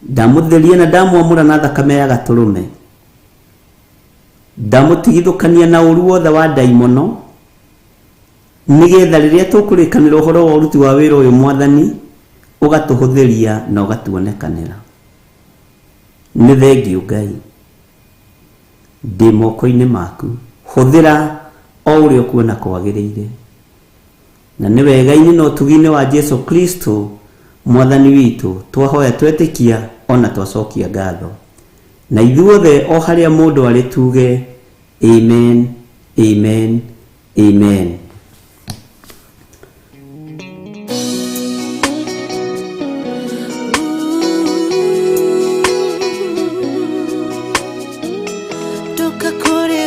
Ndamutheria na ndamwamũra na thakame ya gatũrũme, ndamũtigithũkania na ũru wothe wa ndaimono, nĩgetha rĩrĩa tũkũrĩkanĩra ũhoro wa ũruti wa wĩra ũyũ Mwathani, ũgatũhũthĩria na ũgatuonekanĩra. Nĩ thengiũ Ngai, ndĩ moko-inĩ maku, hũthĩra o ũrĩa ũkuona kwagĩrĩire, na nĩ wega-inĩ na ũtugi-inĩ wa Jesu Kristo Mwathani witũ twahoya twetĩkia ona twacokia ngatho, na ithuothe o harĩa mũndũ arĩ tuge amen, amen, amen. Tore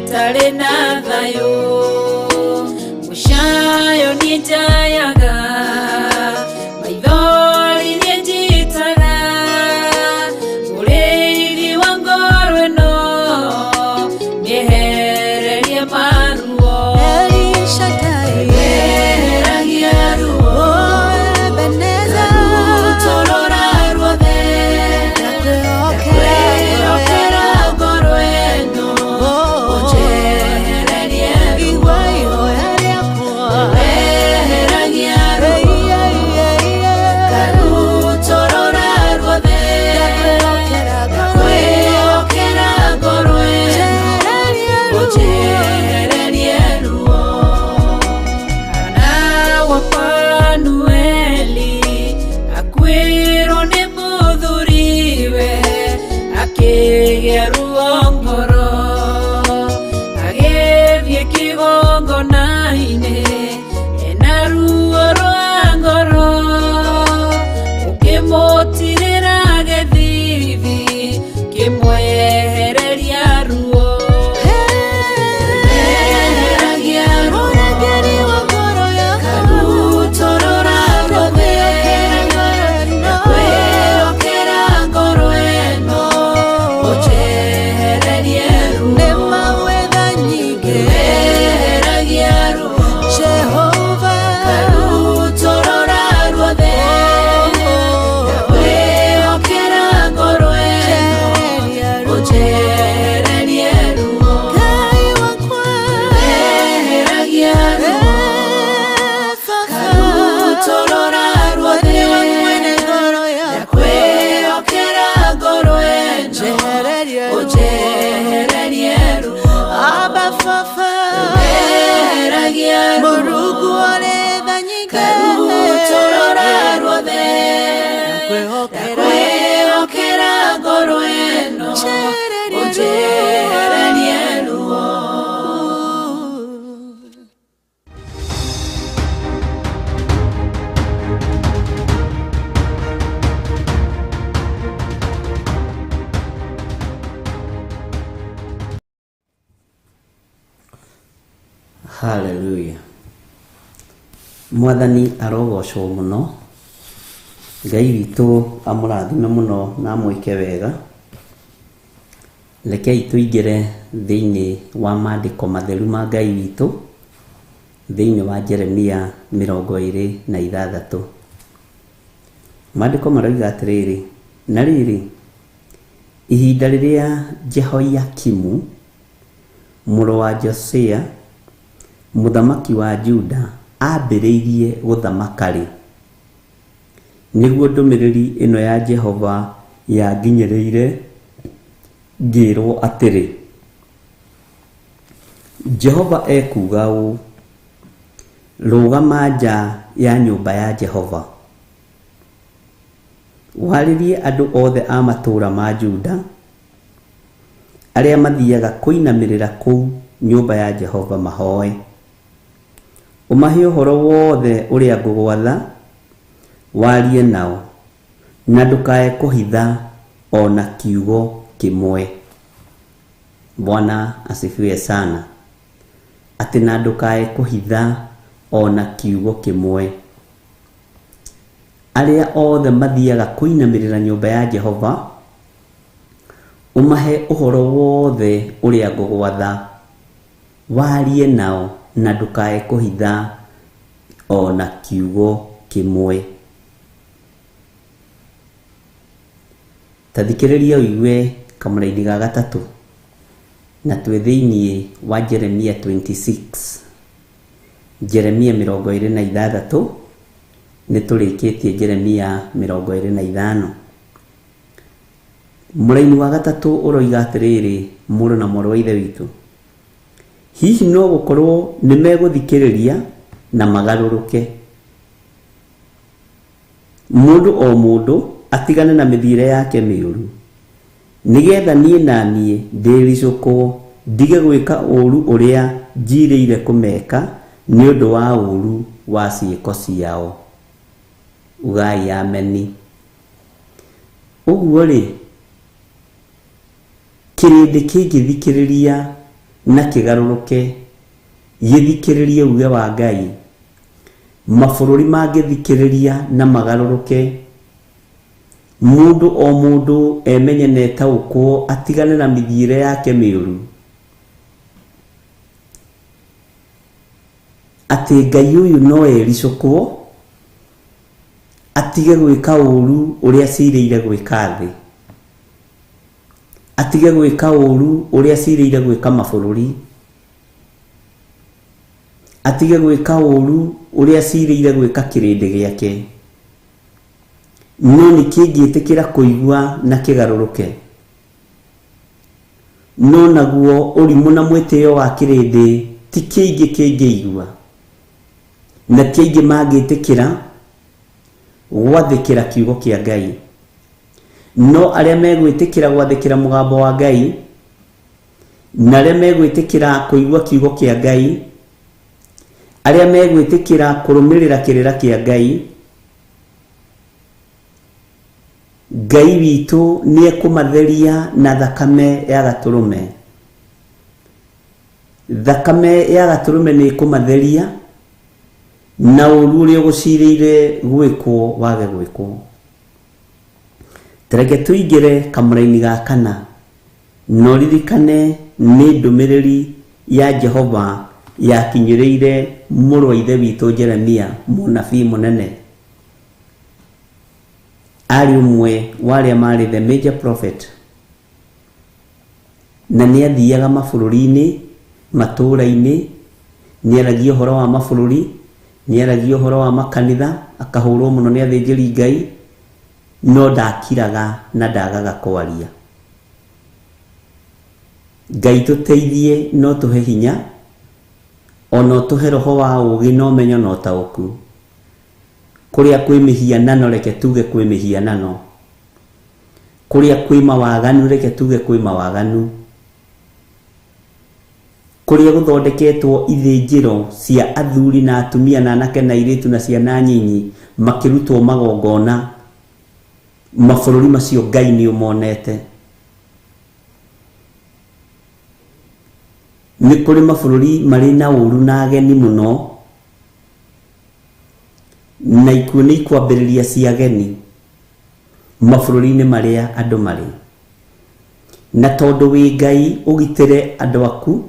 ĩtarĩ na thayũ, mũcayo nĩ njayaga, maithori nĩ njitaga, mũrĩithi wa ngoro ĩno nĩehererie maruo. Weheragia ruo, karutorora ruothe, ndakwĩhokera ngoro ĩno, ũnjehererie ruo. Weheragia ruo, karutorora ruothe, ndakwĩhokera ngoro ĩno, ũnjehererie ruo. Kana wa Panueli akwĩrwo nĩ mũthuriwe, akĩgĩa ruo ngoro, agĩthiĩ kĩgongona-inĩ ena ruo rwa ngoro, ũkĩmũtirĩra gĩthithi kĩmwehereria ruo. Weheragia ruo, karutorora ruothe, ndakwĩhokera ngoro ĩno, ũnjehererie ruo. Weheragia ruo, karutorora ruothe, ndakwĩhokera ngoro ĩno, ũnjehererie ruo. Weheragia ruo, karutorora ruothe, ndakwĩhokera ngoro ĩno, ũnjehererie ruo. Weheragia ruo, karutorora ruothe, ndakwĩhokera ngoro ĩno, ũnjehererie ruo. Haleluya. Mwathani arogocwo muno, Ngai witũ amũrathime muno na amwĩke wega. Rekei tũingĩre thĩinĩ wa maandĩko matheru ma Ngai witũ, thĩinĩ wa Jeremia 26. Maandĩko maroiga atĩrĩrĩ: na rĩrĩ, ihinda rĩrĩa Jehoiakimu mũrũ wa Josia mũthamaki wa Juda ambĩrĩirie gũthamaka-rĩ, nĩguo ndũmĩrĩri ĩno ya Jehova yanginyĩrĩire, ngĩrwo atĩrĩ: Jehova ekuga ũũ, rũgama nja ya nyũmba ya Jehova, warĩrie andũ othe a matũũra ma Juda arĩa mathiaga kũinamĩrĩra kũu nyũmba ya Jehova mahoe, ũmahe ũhoro wothe ũrĩa ngũgwatha, warie nao, na ndũkae kũhitha ona kiugo kĩmwe. Bwana asifiwe sana. Atĩ na ndũkae kũhitha ona kiugo kĩmwe. Arĩa othe mathiaga kũinamĩrĩra nyũmba ya Jehova, ũmahe ũhoro wothe ũrĩa ngũgwatha, warie nao, na ndũkae kũhitha ona kiugo kĩmwe. Ta thikĩrĩria ũigue kamũraini ga gatatũ, na twĩ thĩinĩ wa Jeremia 26. Jeremia 26, nĩ tũrĩkĩtie Jeremia 25. Mũraini wa gatatũ ũroiga atĩrĩrĩ: mũrũ na mwarĩ wa ithe witũ, hihi no gũkorwo nĩ megũthikĩrĩria na magarũrũke, mũndũ o mũndũ atigane na mĩthiĩre yake mĩũru, nĩgetha niĩ na niĩ ndĩricũkwo ndige gwĩka ũũru ũrĩa njirĩire kũmeka nĩ ũndũ wa ũũru wa ciĩko ciao. Ugai ameni. Ũguo rĩ, kĩrĩndĩ kĩngĩthikĩrĩria na kigaruruke githikiririe uge wa Ngai mabũrũri mangĩthikĩrĩria na magaruruke mundu o mundu emenye netaũkwo atigane na mithiĩre yake mĩũru atĩ Ngai ũyũ no ericũkwo atige gwĩka ũru ũrĩa ciirĩire gwĩka thĩ atige gwĩka ũru ũrĩa ciirĩire gwĩka mabũrũri atige gwĩka ũru ũrĩa ciirĩire gwĩka kĩrĩndĩ gĩake no nĩkĩngĩtĩkĩra kũigua na kĩgarũrũke no naguo ũrimũ na mwĩtĩo wa kĩrĩndĩ ti kĩingĩ kĩngĩigua na kĩingĩ mangĩtĩkĩra gwathĩkĩra kiugo kĩa Ngai no arĩa megwĩtĩkĩra gwathĩkĩra mũgambo wa Ngai na arĩa megwĩtĩkĩra kũigua kiugo kĩa Ngai arĩa megwĩtĩkĩra kũrũmĩrĩra kĩrĩra kĩa Ngai Ngai witũ nĩekũmatheria na thakame ya gatũrũme thakame ya gatũrũme nĩkũmatheria na ũru ũrĩa ũgũcirĩire gwĩkwo wage gwĩkwo tereke tũingĩre kamũra-inĩ ga kana no ririkane nĩ ndũmĩrĩri ya Jehova yakinyĩrĩire mũrũ wa ithe witũ Jeremia mũnabii mũnene arĩ ũmwe wa arĩa marĩ the major prophet na nĩathiaga mabũrũri-inĩ matũũra-inĩ nĩaragia ũhoro wa mabũrũri nĩaragia ũhoro wa makanitha akahũrwo mũno nĩ athĩnjĩri Ngai no ndakiraga na ndagaga kwaria Ngai tũteithie no tũhe hinya ono tũhe roho wa ũũgĩ na ũmenyo na ũtaũku kũrĩa kwĩ mĩhianano reke tuge kwĩ mĩhianano kũrĩa kwĩ mawaganu reke tuge kwĩ mawaganu kũrĩa gũthondeketwo ithĩnjĩro cia athuri na atumia na anake na airĩtu na ciana nyinyi makĩrutwo magongona mabũrũri macio Ngai nĩũmonete nĩ kũrĩ mabũrũri marĩ na ũru na ageni mũno na ikuũ nĩ ikwambĩrĩria cia ageni mabũrũri-inĩ marĩa andũ marĩ na tondũ wĩ Ngai ũgitĩre andũ aku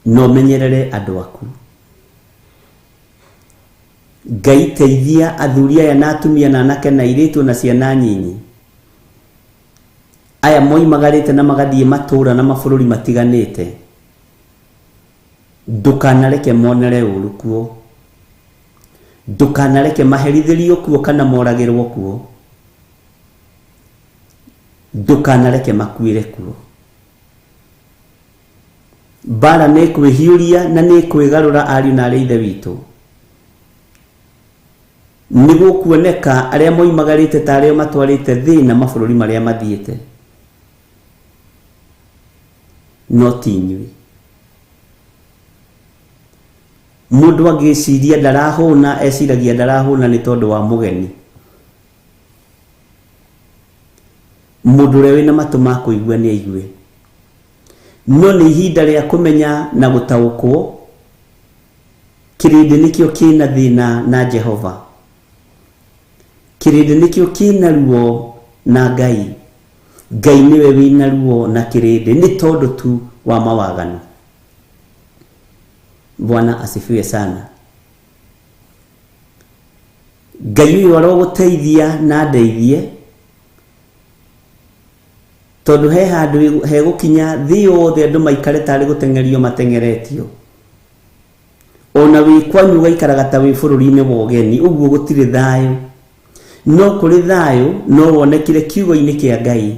no menyerere andũ aku Ngai teithia athuri aya na atumia na anake na airĩtu na ciana nyinyi aya moimagarĩte na magathiĩ matũũra na mabũrũri matiganĩte ndũkanareke monere ũru kuo ndũkanareke maherithĩrio kuo kana moragĩrwo kuo ndũkanareke makuĩre kuo mbara nĩ kwĩhiũria na nĩ kwĩgarũra ariũ na arĩa ithe witũ nĩguo kuoneka arĩa moimagarĩte ta arĩa matwarĩte thĩna mabũrũri marĩa mathiĩte no ti inyuĩ mũndũ angĩciria ndarahũna eciragia ndarahũna nĩ tondũ wa mũgeni mũndũ ũrĩa wĩna matũ ma kũigua nĩ aigue no nĩ ihinda rĩa kũmenya na gũtaũkwo kĩrĩndĩ nĩkĩo kĩna thĩna na Jehova kĩrĩndĩ nĩkĩo kĩna ruo na Ngai Ngai nĩwe wĩna ruo na kĩrĩndĩ nĩ tondũ tu wa mawaganu Bwana asifiwe sana Ngai ũyũ arogũteithia na ndeithie tondũ he handũ hegũkinya thĩ yothe andũ maikare tarĩ gũtengerio matengeretio ona wĩ kwanyu ũgaikaraga ta wĩ bũrũri-inĩ wa ũgeni ũguo gũtirĩ thayũ no kũrĩ thayũ no wonekire kiugo-inĩ kĩa Ngai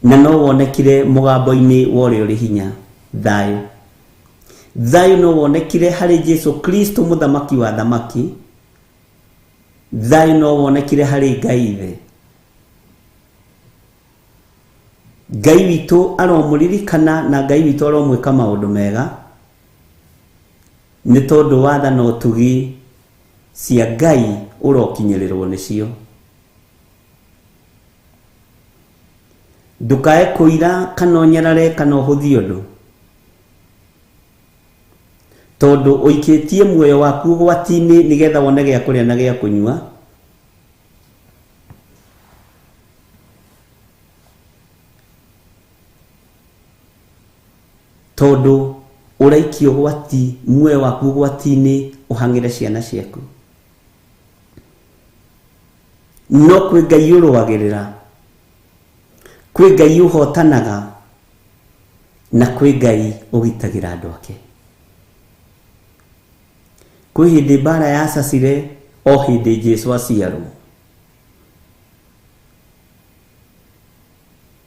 na no wonekire mũgambo-inĩ wa ũrĩa ũrĩ hinya thayũ thayũ no wonekire harĩ Jesu Kristo mũthamaki wa thamaki thayũ no wonekire harĩ Ngai ithe Ngai witũ aromũririkana na Ngai witũ aromwĩka maũndũ mega nĩ tondũ watha na ũtugi cia Ngai ũrokinyĩrĩrwo nĩcio ndũkae kũira kana ũnyarare kana ũhũthie ũndũ tondu uikitie muoyo waku gwati-ini nigetha wone gya kuria na gya kunyua. Tondu uraikio gwati, muoyo waku gwati-ini uhangire ciana ciaku. No kwi Ngai uruagirira, kwi Ngai uhotanaga, na kwi Ngai ugitagira andu ake. Kwi hindi bara yacacire, o hindi Jesu aciarwo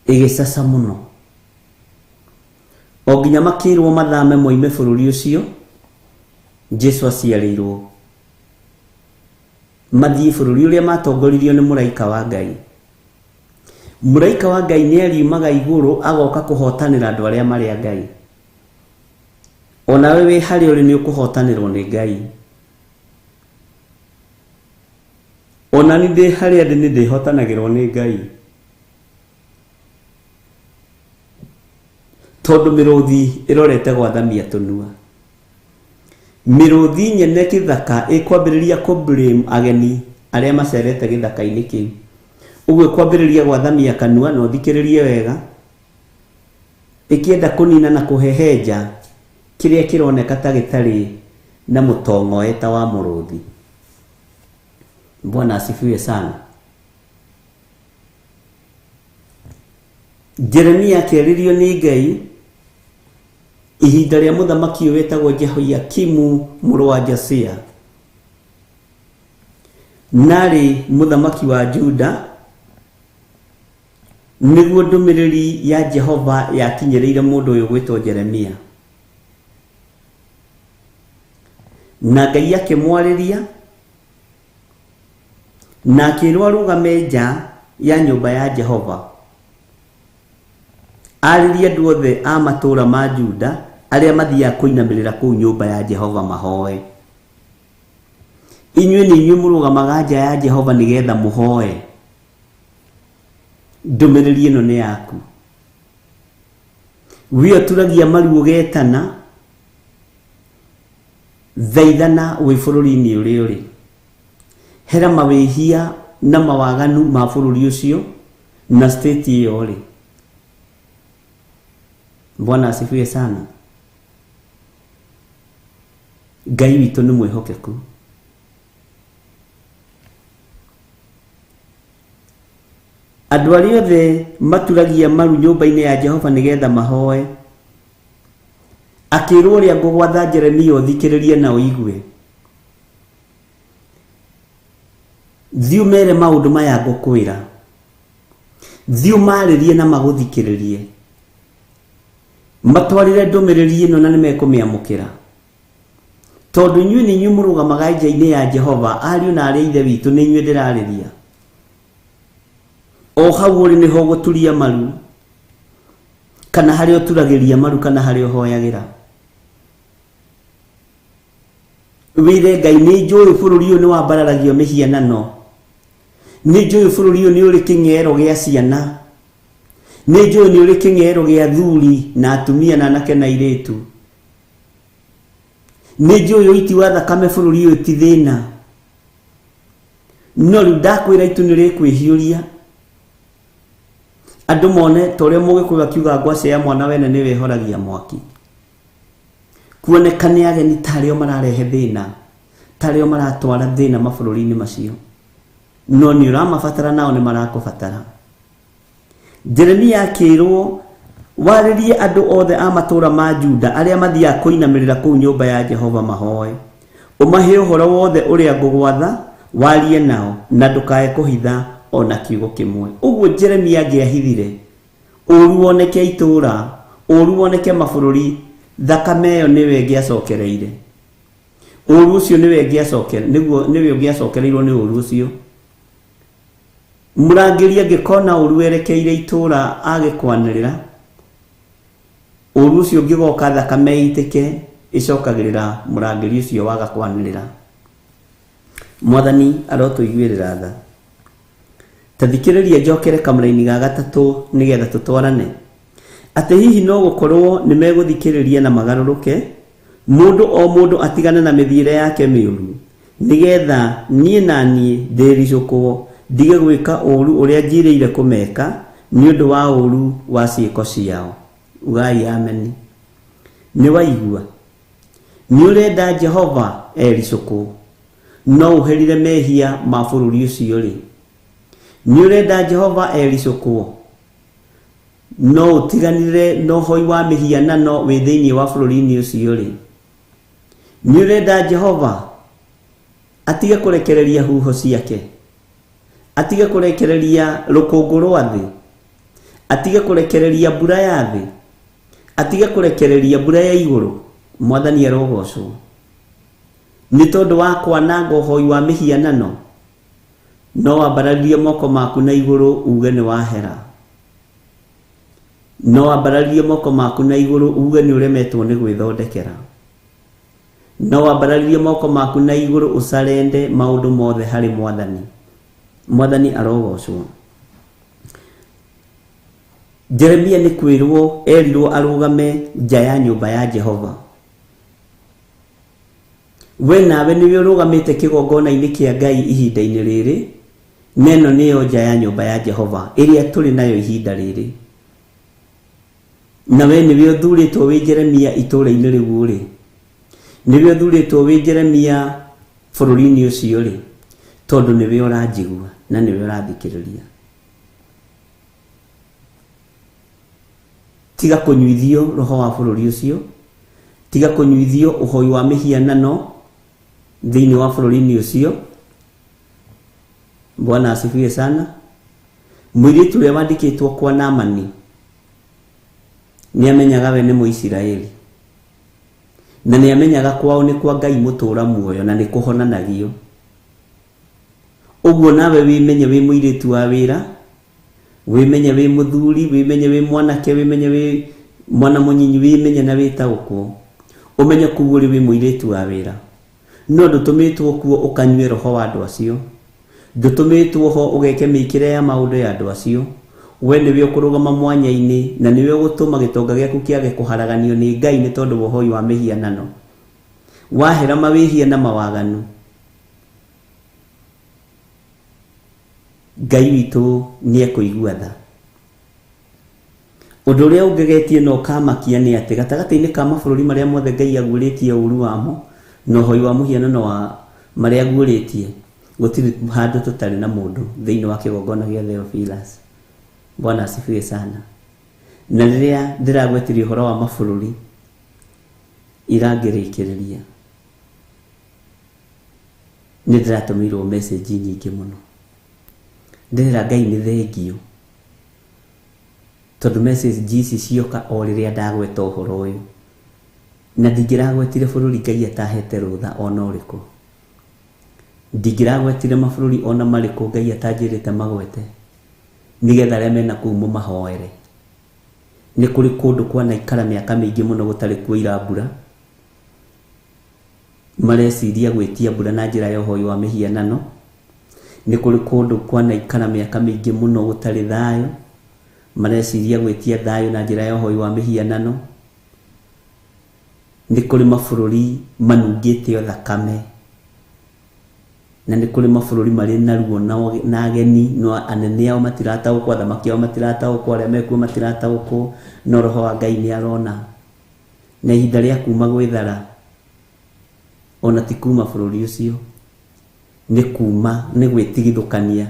igicaca muno, o nginya makirwo mathame moime bururi ucio Jesu aciarirwo, mathii bururi uria matongoririo ni muraika wa Ngai. Muraika wa Ngai ni ariumaga iguru agoka kuhotanira andu aria mari a Ngai. Ona wewe hari uri ni ukuhotanirwo ni Ngai. Ona ni ndi hari andi ni ndihotanagirwo ni Ngai. Tondu miruthi irorete gwathamia tunua. Miruthi nyene kithaka ikwambiriria ku blame ageni aria macerete githaka-ini kiu. Uguo kwambiriria gwathamia kanua no thikiririe wega, ikienda kunina na kuhehenja kiria kironeka ta gitari na mutongo eta wa muruthi. Bwana asifiwe sana. Jeremia akĩarĩrio nĩ Ngai ihinda rĩa mũthamaki wetagwo Jehoiakimu mũrũ wa Josia. Narĩ mũthamaki wa Juda, nĩguo ndũmĩrĩri ya Jehova yakinyĩrĩire mũndũ ũyũ gwĩtwo Jeremia. Na Ngai akĩmwarĩria na akĩrwo arũgame nja ya nyũmba ya Jehova, arĩrie andũ othe a matũũra ma Juda arĩa mathiaga kũinamĩrĩra kũu nyũmba ya Jehova mahoe. Inyuĩ nĩ inyuĩ mũrũgamaga nja ya Jehova nĩgetha mũhoe. Ndũmĩrĩri ĩno nĩ yaku. We ũturagia maru ũgetana, thaithana wĩ bũrũri-inĩ ũrĩa ũrĩ. Hera mawĩhia na mawaganu ma bũrũri ũcio na state ĩyo ũrĩ. Bwana asifiwe sana. Ngai witũ nĩ mwĩhokeku. Andũ arĩa othe maturagia maru nyũmba-inĩ ya Jehova nĩgetha mahoe, akĩrwo ũrĩa ngũgwatha Jeremia ũthikĩrĩrie na ũigue. Thiĩ ũmere maũndũ maya ngũkwĩra, thiĩ ũmarĩrie na magũthikĩrĩrie, matwarĩre ndũmĩrĩri ĩno na nĩmekũmĩamũkĩra. Tondũ inyuĩ nĩ inyuĩ mũrũgamaga nja-inĩ ya Jehova, ariũ na arĩa ithe witũ nĩ inyuĩ ndĩrarĩria. O hau ũrĩ nĩho gũturia maru, kana harĩa ũturagĩria maru, kana harĩa ũhoyagĩra. Wĩre Ngai, nĩ njũĩ bũrũri ũyũ nĩ wambararagio mĩhianano, nĩ njũĩ bũrũri ũyũ nĩ ũrĩ kĩng'ero gĩa ciana, nĩ njũĩ nĩ ũrĩ kĩng'ero gĩa athuri na atumia na anake na airĩtu, nĩ njũĩ ũiti wa thakame bũrũri ũyũ ti thĩna. No rĩu ndakwĩra itu nĩ rĩkwĩhiũria, andũ mone ta ũrĩa Mũgĩkũyũ akiuga ngwacĩ ya mwana wene nĩ wehoragia mwaki. Kuonekane ageni tarĩo mararehe thĩna, tarĩo maratwara thĩna mabũrũri-inĩ macio, no nĩ ũramabatara nao nĩ marakũbatara. Jeremia akĩrwo warĩrie andũ othe a matũũra ma Juda arĩa mathiaga kũinamĩrĩra kũu nyũmba ya Jehova mahoe, ũmahe ũhoro wothe ũrĩa ngũgwatha, warie nao na ndũkae kũhitha ona kiugo kĩmwe. Ũguo Jeremia angĩahithire, ũũru woneke itũũra, ũũru woneke mabũrũri, thakame ĩyo nĩwe ĩngĩacokereire. Ũũru ũcio nĩwe ũngĩacokereirwo nĩ ũũru ũcio. Mũrangĩri angĩkona ũũru werekeire itũũra agĩkwanĩrĩra, ũũru ũcio ũngĩgoka thakame ĩitĩke ĩcokagĩrĩra mũrangĩri ũcio waga kwanĩrĩra. Mwathani arotũiguĩrĩra tha. Ta thikĩrĩria njokere kamũra-inĩ ga gatatũ nĩgetha tũtwarane. Atĩ hihi no gũkorwo nĩ megũthikĩrĩria na magarũrũke, mundu atigane na mithiire yake miuru nigetha nie na nie ndiricukwo ndige gwika uru uria njiriire kumeka ni undu wa uru wa ciiko ciao. Ugai amen. Ni waigua ni urenda Jehova ericukwo no uherire mehia ma bururi ucio ri. Ni urenda Jehova ericukwo no utiganire no hoi wa mihianano wi thiini wa bururi-ini ucio ri. Ni urenda Jehova atige kurekereria huho ciake, atige kurekereria rukungu rwa thi, atige kurekereria mbura ya thi, atige kurekereria mbura ya iguru. Mwathani arogocwo. Ni tondu wa kwananga hoi wa mihianano no wambararie moko maku na iguru uge ni wahera. No wambararie moko maku na iguru uge ni uremetwo ni gwithondekera. No wambararie moko maku na iguru ucarende maundu mothe hari Mwathani. Mwathani arogocwo. Jeremia ni kwirwo erirwo arugame nja ya nyumba ya Jehova. We nawe niwe urugamite kigongona-ini kia Ngai ihinda-ini riri. Neno niyo nja ya nyumba ya Jehova iria turi nayo ihinda riri. Na we niwe uthuritwo wi Jeremia itura-ini riu ri. Niwe uthuritwo wi Jeremia bururi-ini ucio ri, tondu niwe uranjigua na niwe urathikiriria. Tiga kunyuithio roho wa bururi ucio, tiga kunyuithio uhoi wa mihianano thiini wa bururi-ini ucio. Bwana asifiwe sana. Mwiritu uria wandikitwo kwa Naamani ni amenyaga we ni Muisiraeli na ni amenyaga kwao ni kwa Ngai mutura muoyo na ni kuhonanagio. Uguo nawe wimenye wi mwiritu wa wira, wimenye wi muthuri, wimenye wi mwanake, wimenye wi mwana munyinyi, wimenye na witaukwo, umenye kuuri wi mwiritu wa wira. No ndutumitwo kuo ukanywe roho wa andu acio, ndutumitwo ho ugeke mikire ya maundu ya andu acio. We niwe ukurugama mwanya-ini na niwe ugutuma gitonga giaku kiage kuharaganio ni Ngai ni tondu wohoi wa mihianano. Wahera mawihia na mawaganu, Ngai witu ni ekuigua tha. Undu uria ungegetie no kamakia ni ati gatagati-ini ka mabururi maria mothe Ngai aguritie uru wamo no hoi wa muhianano wa maria aguritie gutiri handu tutari na mundu thiini wa kigongona gia Theophilus. Bwana asifiwe sana. Na riria ndiragwetiria uhoro wa mabururi irangirikiriria ni ndiratumirwo message nyingi muno. Ndira Ngai ni thengio tondu message ici cioka o riria ndagweta uhoro uyu na ndingiragwetire bururi Ngai atahete rutha ona uriku. Ndingiragwetire mabururi ona mariku Ngai atanjirite magwete nigetha aria mena kuu mumahoere. Ni kuri kundu kwana ikara miaka mingi muno gutari kuira mbura, mareciria gwitia mbura na njira ya uhoi wa mihianano. Ni kuri kundu kwana ikara miaka mingi muno gutari thayo, mareciria gwitia thayo na njira ya uhoi wa mihianano. Ni kuri mabururi manungite thakame, na ni kuri mabururi mari na ruo na ageni no anene ao matirataukwo, athamaki ao matirataukwo, aria mekuo matirataukwo, no roho wa Ngai ni arona. Na ihinda ria kuma gwithara ona ti kuma bururi ucio, ni kuma ni gwitigithukania.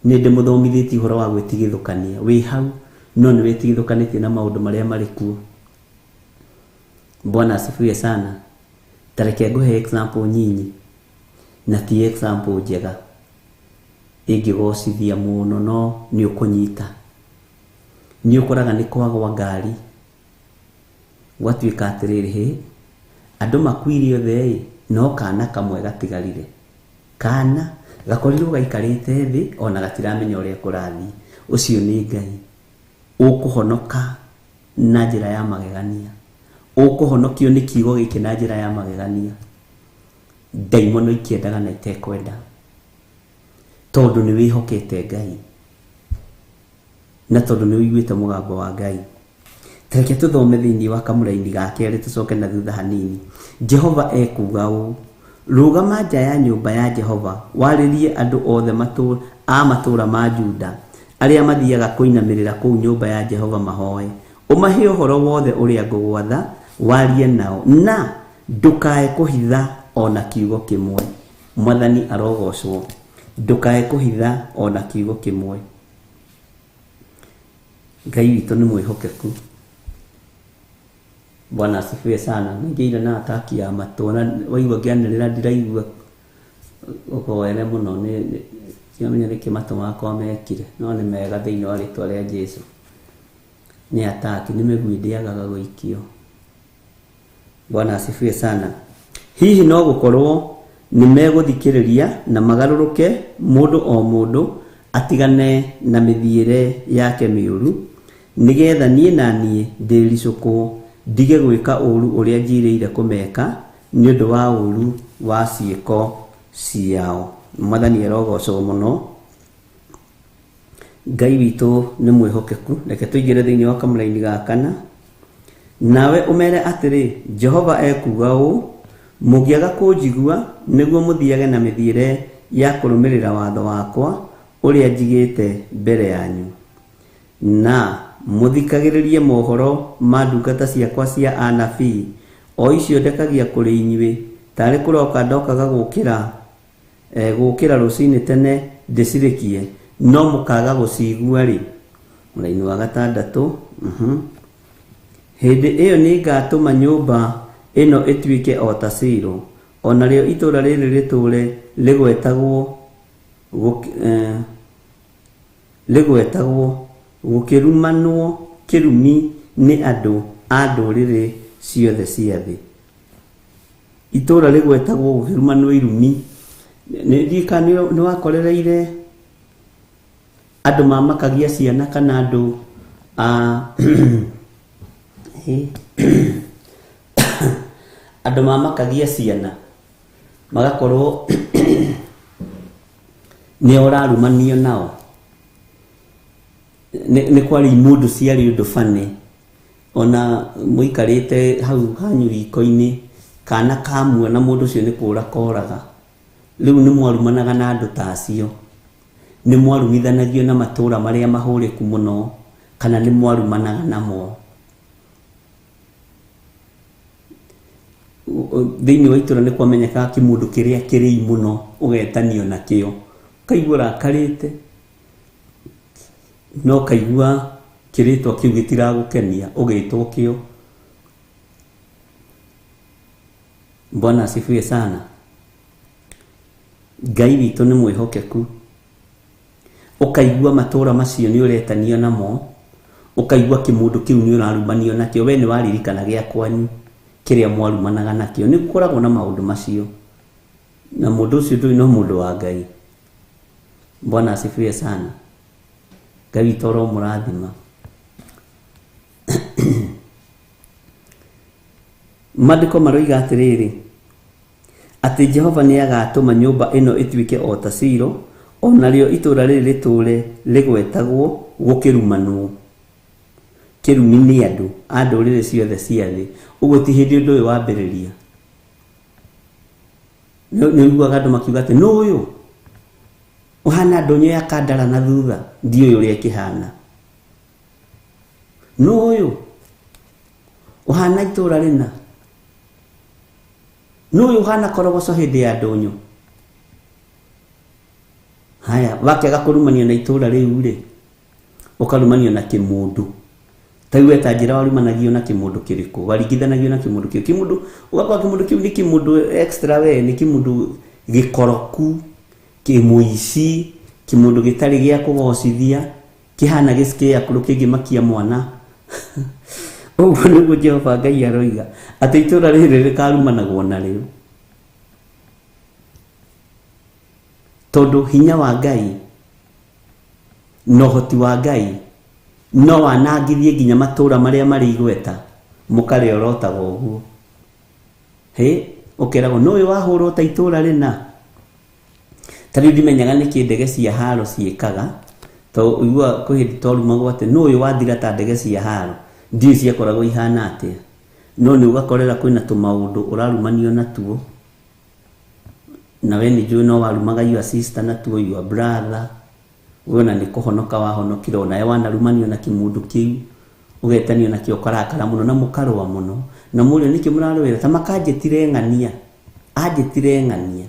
Ni ndimuthomithitie uhoro wa gwitigithukania. Wi hau no ni witigithukanitie na maundu maria mari kuo. Bwana asifiwe sana. Tareke nguhe example nyinyi na ti example njega ingigocithia muno, no ni ukunyita. Ni ukuraga ni kwagwa ngari gwatuika atiriri hi andu makwiri othe no kana kamwe gatigarire. Kana gakorirwo gaikarite thi ona gatiramenya uria kurathi. Ucio ni Ngai ukuhonoka na njira ya magegania. Ukuhonokio ni kiugo giki na njira ya magegania. Daimono ikiendaga na itekwenda tondu ni wihokete Ngai na tondu ni wiguite mugambo wa Ngai. Reke tuthome thiini wa kamuraini ga keri tucoke na thutha hanini. Jehova ekuga ũũ: rũgama nja ya nyũmba ya Jehova warĩrie andũ othe matũũra ma Juda arĩa mathiaga kũinamĩrĩra kũu nyũmba ya Jehova mahoe. Ũmahe ũhoro wothe ũrĩa ngũgwatha, warie nao, na ndũkae kũhitha ona kiugo kĩmwe. Mwathani arogocwo. Ndũkae kũhitha ona kiugo kĩmwe. Ngai witũ nĩ mwĩhokeku. Bwana asifiwe sana. Nĩngĩire na ataki ya matũ, na waigua ngĩanĩrĩra ndiraigua ũhoere mũno, nĩamenya nĩkĩ matũ makwa mekire, no nĩ mega thĩinĩ wa rĩtwa rĩa Jesũ. Nĩ ataki, nĩ mĩgui ndĩagaga gũikio. Bwana asifiwe sana. Hihi no gũkorwo nĩ megũthikĩrĩria na magarũrũke, mũndũ o mũndũ atigane na mĩthiĩre yake mĩũru, nĩgetha niĩ na niĩ ndĩricũkwo ndige gwĩka ũũru ũrĩa njirĩire kũmeka nĩ ũndũ wa ũũru wa ciĩko ciao. Mwathani arogocwo mũno. Ngai witũ nĩ mwĩhokeku. Reke tũingĩre thĩinĩ wa kamũraini ga kana. Nawe ũmere atĩrĩ, Jehova ekuga ũũ: mũngĩaga kũnjigua nĩguo mũthiage na mĩthiĩre ya kũrũmĩrĩra watho wakwa ũrĩa njigĩte mbere yanyu, na mũthikagĩrĩrie mohoro ma ndungata ciakwa cia anabii, o icio ndekagia kũrĩ inyuĩ, tarĩ kũroka ndokaga gũkĩra rũcinĩ tene ndĩcirĩkie, no mũkaga gũcigua-rĩ. Mũraini wa 6. Hĩndĩ ĩyo nĩ ngatũma nyũmba ĩno ĩtuĩke o ta Silo, o narĩo itũũra rĩrĩ rĩtũũre rĩgwetagwo gũkĩrumanwo kĩrumi nĩ andũ a ndũrĩrĩ ciothe cia thĩ. Itũũra rĩgwetagwo gũkĩrumanwo irumi. Nĩndika nĩ wakorereire andũ mamakagia ciana kana andũ andũ mamakagia ciana magakorwo nĩ ũrarumanio nao. Nĩ kwari mũndũ ciarĩ ũndũ bane, ona mũikarĩte hau hanyu riko-inĩ, kana kamuona mũndũ ũcio nĩ kũũra koraga. Rĩu nĩ mwarumanaga na andũ ta acio, nĩ mwarumithanagio na matũũra marĩa mahũrĩku mũno, kana nĩ mwarumanaga namo. Thĩinĩ wa itũũra nĩ kwamenyekaga kĩmũndũ kĩrĩa kĩrĩi mũno, ũgetanio nakĩo, kaigua rakarĩte, no kaigua kĩrĩtwa kĩu gĩtiragũkenia, ũgĩtwo kĩo. Bwana asifiwe sana. Ngai witũ nĩ mwĩhokeku. Ũkaigua matũũra macio nĩ ũretanio namo, ũkaigua kĩmũndũ kĩu nĩ ũrarumanio nakĩo, we nĩ waririkana gĩa kwanyu kĩrĩa mwarumanaga nakĩo. Nĩ gũkoragwo na maũndũ macio, na mũndũ ũcio ndũrĩ no mũndũ wa Ngai. Bwana asifiwe sana. Ngai witũ aromũrathima. Maandĩko maroiga atĩrĩrĩ, atĩ Jehova nĩ agatũma nyũmba ĩno ĩtuĩke o ta Silo, o narĩo itũũra rĩrĩ rĩtũũre rĩgwetagwo gũkĩrumanwo kĩrumi nĩ andũ a ndũrĩrĩ ciothe cia thĩ. Ũguo ti hĩndĩ ũndũ ũyũ wambĩrĩria. Nĩ ũiguaga andũ makiuga atĩ nũ ũyũ ũhana ndũnyũ ya kandara na thutha, ndiũĩ ũrĩa ĩkĩhana. Nũ ũyũ ũhana itũũra rĩna, nũ ũyũ ũhana korogoco hĩndĩ ya ndũnyũ. Haya, wakĩaga kũrumanio na itũũra rĩu-rĩ, ũkarumanio na kĩmũndũ. Taiwe ta njĩra warumanagio na kĩmũndũ kĩrĩkũ, waringithanagio na kĩmũndũ kĩu. Kĩmũndũ, ũgakora kĩmũndũ kĩu nĩ kĩmũndũ extra we, nĩ kĩmũndũ gĩkoroku, kĩmũici, kĩmũndũ gĩtarĩ gĩa kũgocithia, kĩhana gĩcikĩya kũrũ kĩngĩmakia mwana. Ũguo nĩguo Jehova Ngai aroiga, atĩ itũũra rĩrĩ rĩkarumanagwo narĩo. Tondũ hinya wa Ngai na ũhoti wa Ngai no wanangithie nginya matũũra marĩa marĩ igweta, mũkarĩ orotaga ũguo. Ũkeragwo nĩ ũyũ wahũrwo ta itũũra rĩna. Ta rĩu ndimenyaga nĩkĩ ndege cia haro ciĩkaga, tondũ ũiguaga kwĩ hĩndĩ twarumagwo atĩ nĩ ũyũ wathira ta ndege cia haro. ndiũ ciakoragwo ihana atia no nĩ ũgakorera kwĩna tũmaũndũ ũrarumanio natuo na we nĩ njũĩ no warumaga your sister natuo your brother wona nĩ kũhonoka wahonokire ona wanarumanio na kĩmũndũ kĩu ũgetanio nakĩo karakara mũno na mũkarũa mũno na mũrĩo nĩkĩo mũrarũĩra ta makanjĩtire ng'ania anjĩtire ng'ania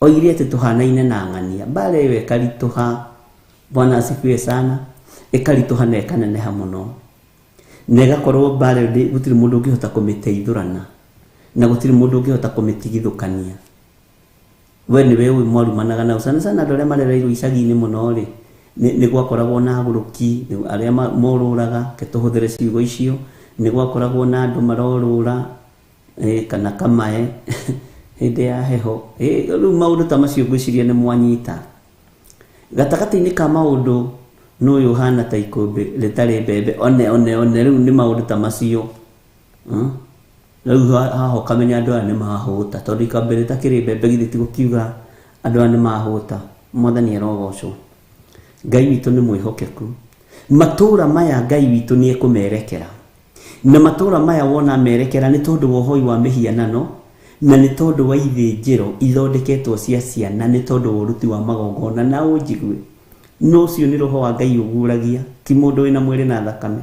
oire atĩ tũhanaine na ng'ania mbara ĩyo ĩkaritũha Bwana asifiwe sana ĩkaritũha na ĩkaneneha mũno na ĩgakorwo mbara ĩyo gũtirĩ mũndũ ũngĩhota kũmĩteithũrana na gũtirĩ mũndũ ũngĩhota kũmĩtigithũkania we nĩwe ũĩ mwarumanaga na sana sana andũ arĩa marereirwo icagi-inĩ mũno rĩ nĩ gwakoragwo na agũrũki arĩa morũraga ketũhũthĩre ciugo icio nĩ gwakoragwo na andũ marorũra kana kamae hĩndĩ ya heho rĩu maũndũ ta macio ngwĩciria nĩ mwanyita gatagatĩ-inĩ ka maũndũ n'ũyũ ũhana ta ikũmbĩ rĩtarĩ mbembe one rĩu nĩ maũndũ ta macio rĩu haha ũkamenya andũ aya nĩ mahũta tondũ ikambĩ rĩtakĩrĩ mbembe githĩ ti gũkiuga andũ aya nĩ mahũta Mwathani arogocwo Ngai witũ nĩ mwĩhokeku matũũra maya Ngai witũ nĩ ekũmerekera na matũũra maya wona merekera nĩ tondũ wa ũhoi wa mĩhianano na nĩ tondũ wa ithĩnjĩro ithondeketwo cia ciana nĩ tondũ wa ũruti wa magongona na ũnjigue no ũcio nĩ roho wa Ngai ũguũragia ti mũndũ wĩna mwĩrĩ na thakame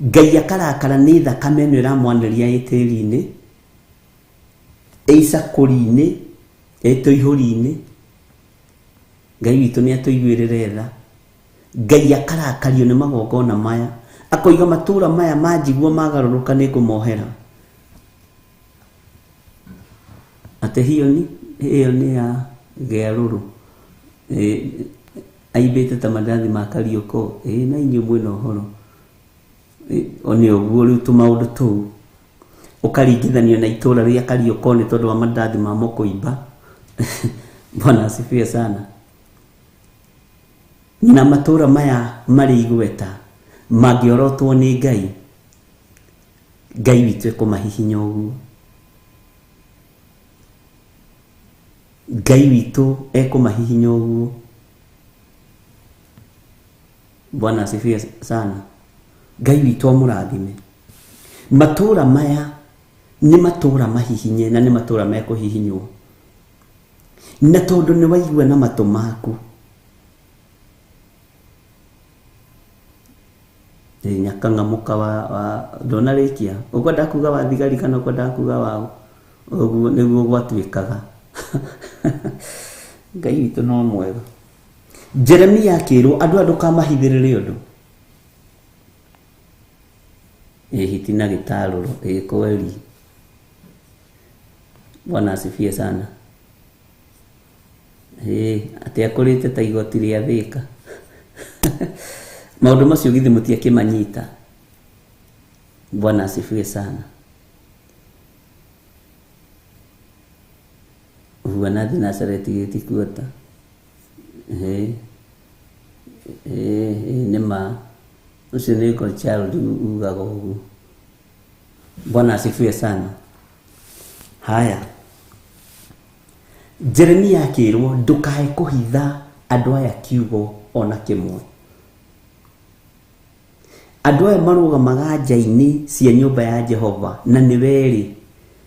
Ngai akarakara nĩ thakame ĩno ĩramwanĩria ĩ tĩri-inĩ ĩ icakũri-inĩ ĩ tũihũri-inĩ Ngai witũ nĩ atũiguĩrĩre tha Ngai akarakario nĩ magongona maya akoiga matũũra maya manjiguo magarũrũka nĩ ngũmohera atĩ ĩyo nĩ ya Gĩarũrũ aimbĩte ta mandathi ma Karioko na inyuĩ mwĩna ũhoro one ũguo rĩu tũmaũndũ tũu ũkaringithanio na itũũra rĩa Karioko nĩ tondũ wa mandathi ma kũimba Bwana asifiwe sana na matũũra maya marĩ igweta mangĩorotwo nĩ Ngai witũ ekũmahihinya ũguo Ngai witũ ekũmahihinya ũguo Bwana asifiwe sana Ngai witũ amũrathime matũũra maya nĩ matũũra mahihinye na nĩ matũũra mekũhihinywo na tondũ nĩ waigua na matũ maku nyakang'amuka wa ndona rĩkia ũguo ndakuga wa thigari kana ũguo ndakuga wao ũguo nĩguo gwatuĩkaga Ngai witũ no mwega Jeremia akĩrwo andũ ndũkamahithĩrĩre ũndũ hiti na gĩtarũrũ kweli Bwana asifiwe sana atĩ akũrĩte ta igoti rĩa Thĩka maũndũ macio githĩ mũtiakĩmanyita Bwana asifiwe sana Bwana thi Nazareti gĩtikuota nĩma ũcio nĩ Godchild ugaga ũguo Bwana asifiwe sana haya Jeremia akĩrwo ndũkae kũhitha andũ aya kiugo ona kĩmwe andũ aya marũgamaga nja-inĩ cia nyũmba ya Jehova na nĩ werĩ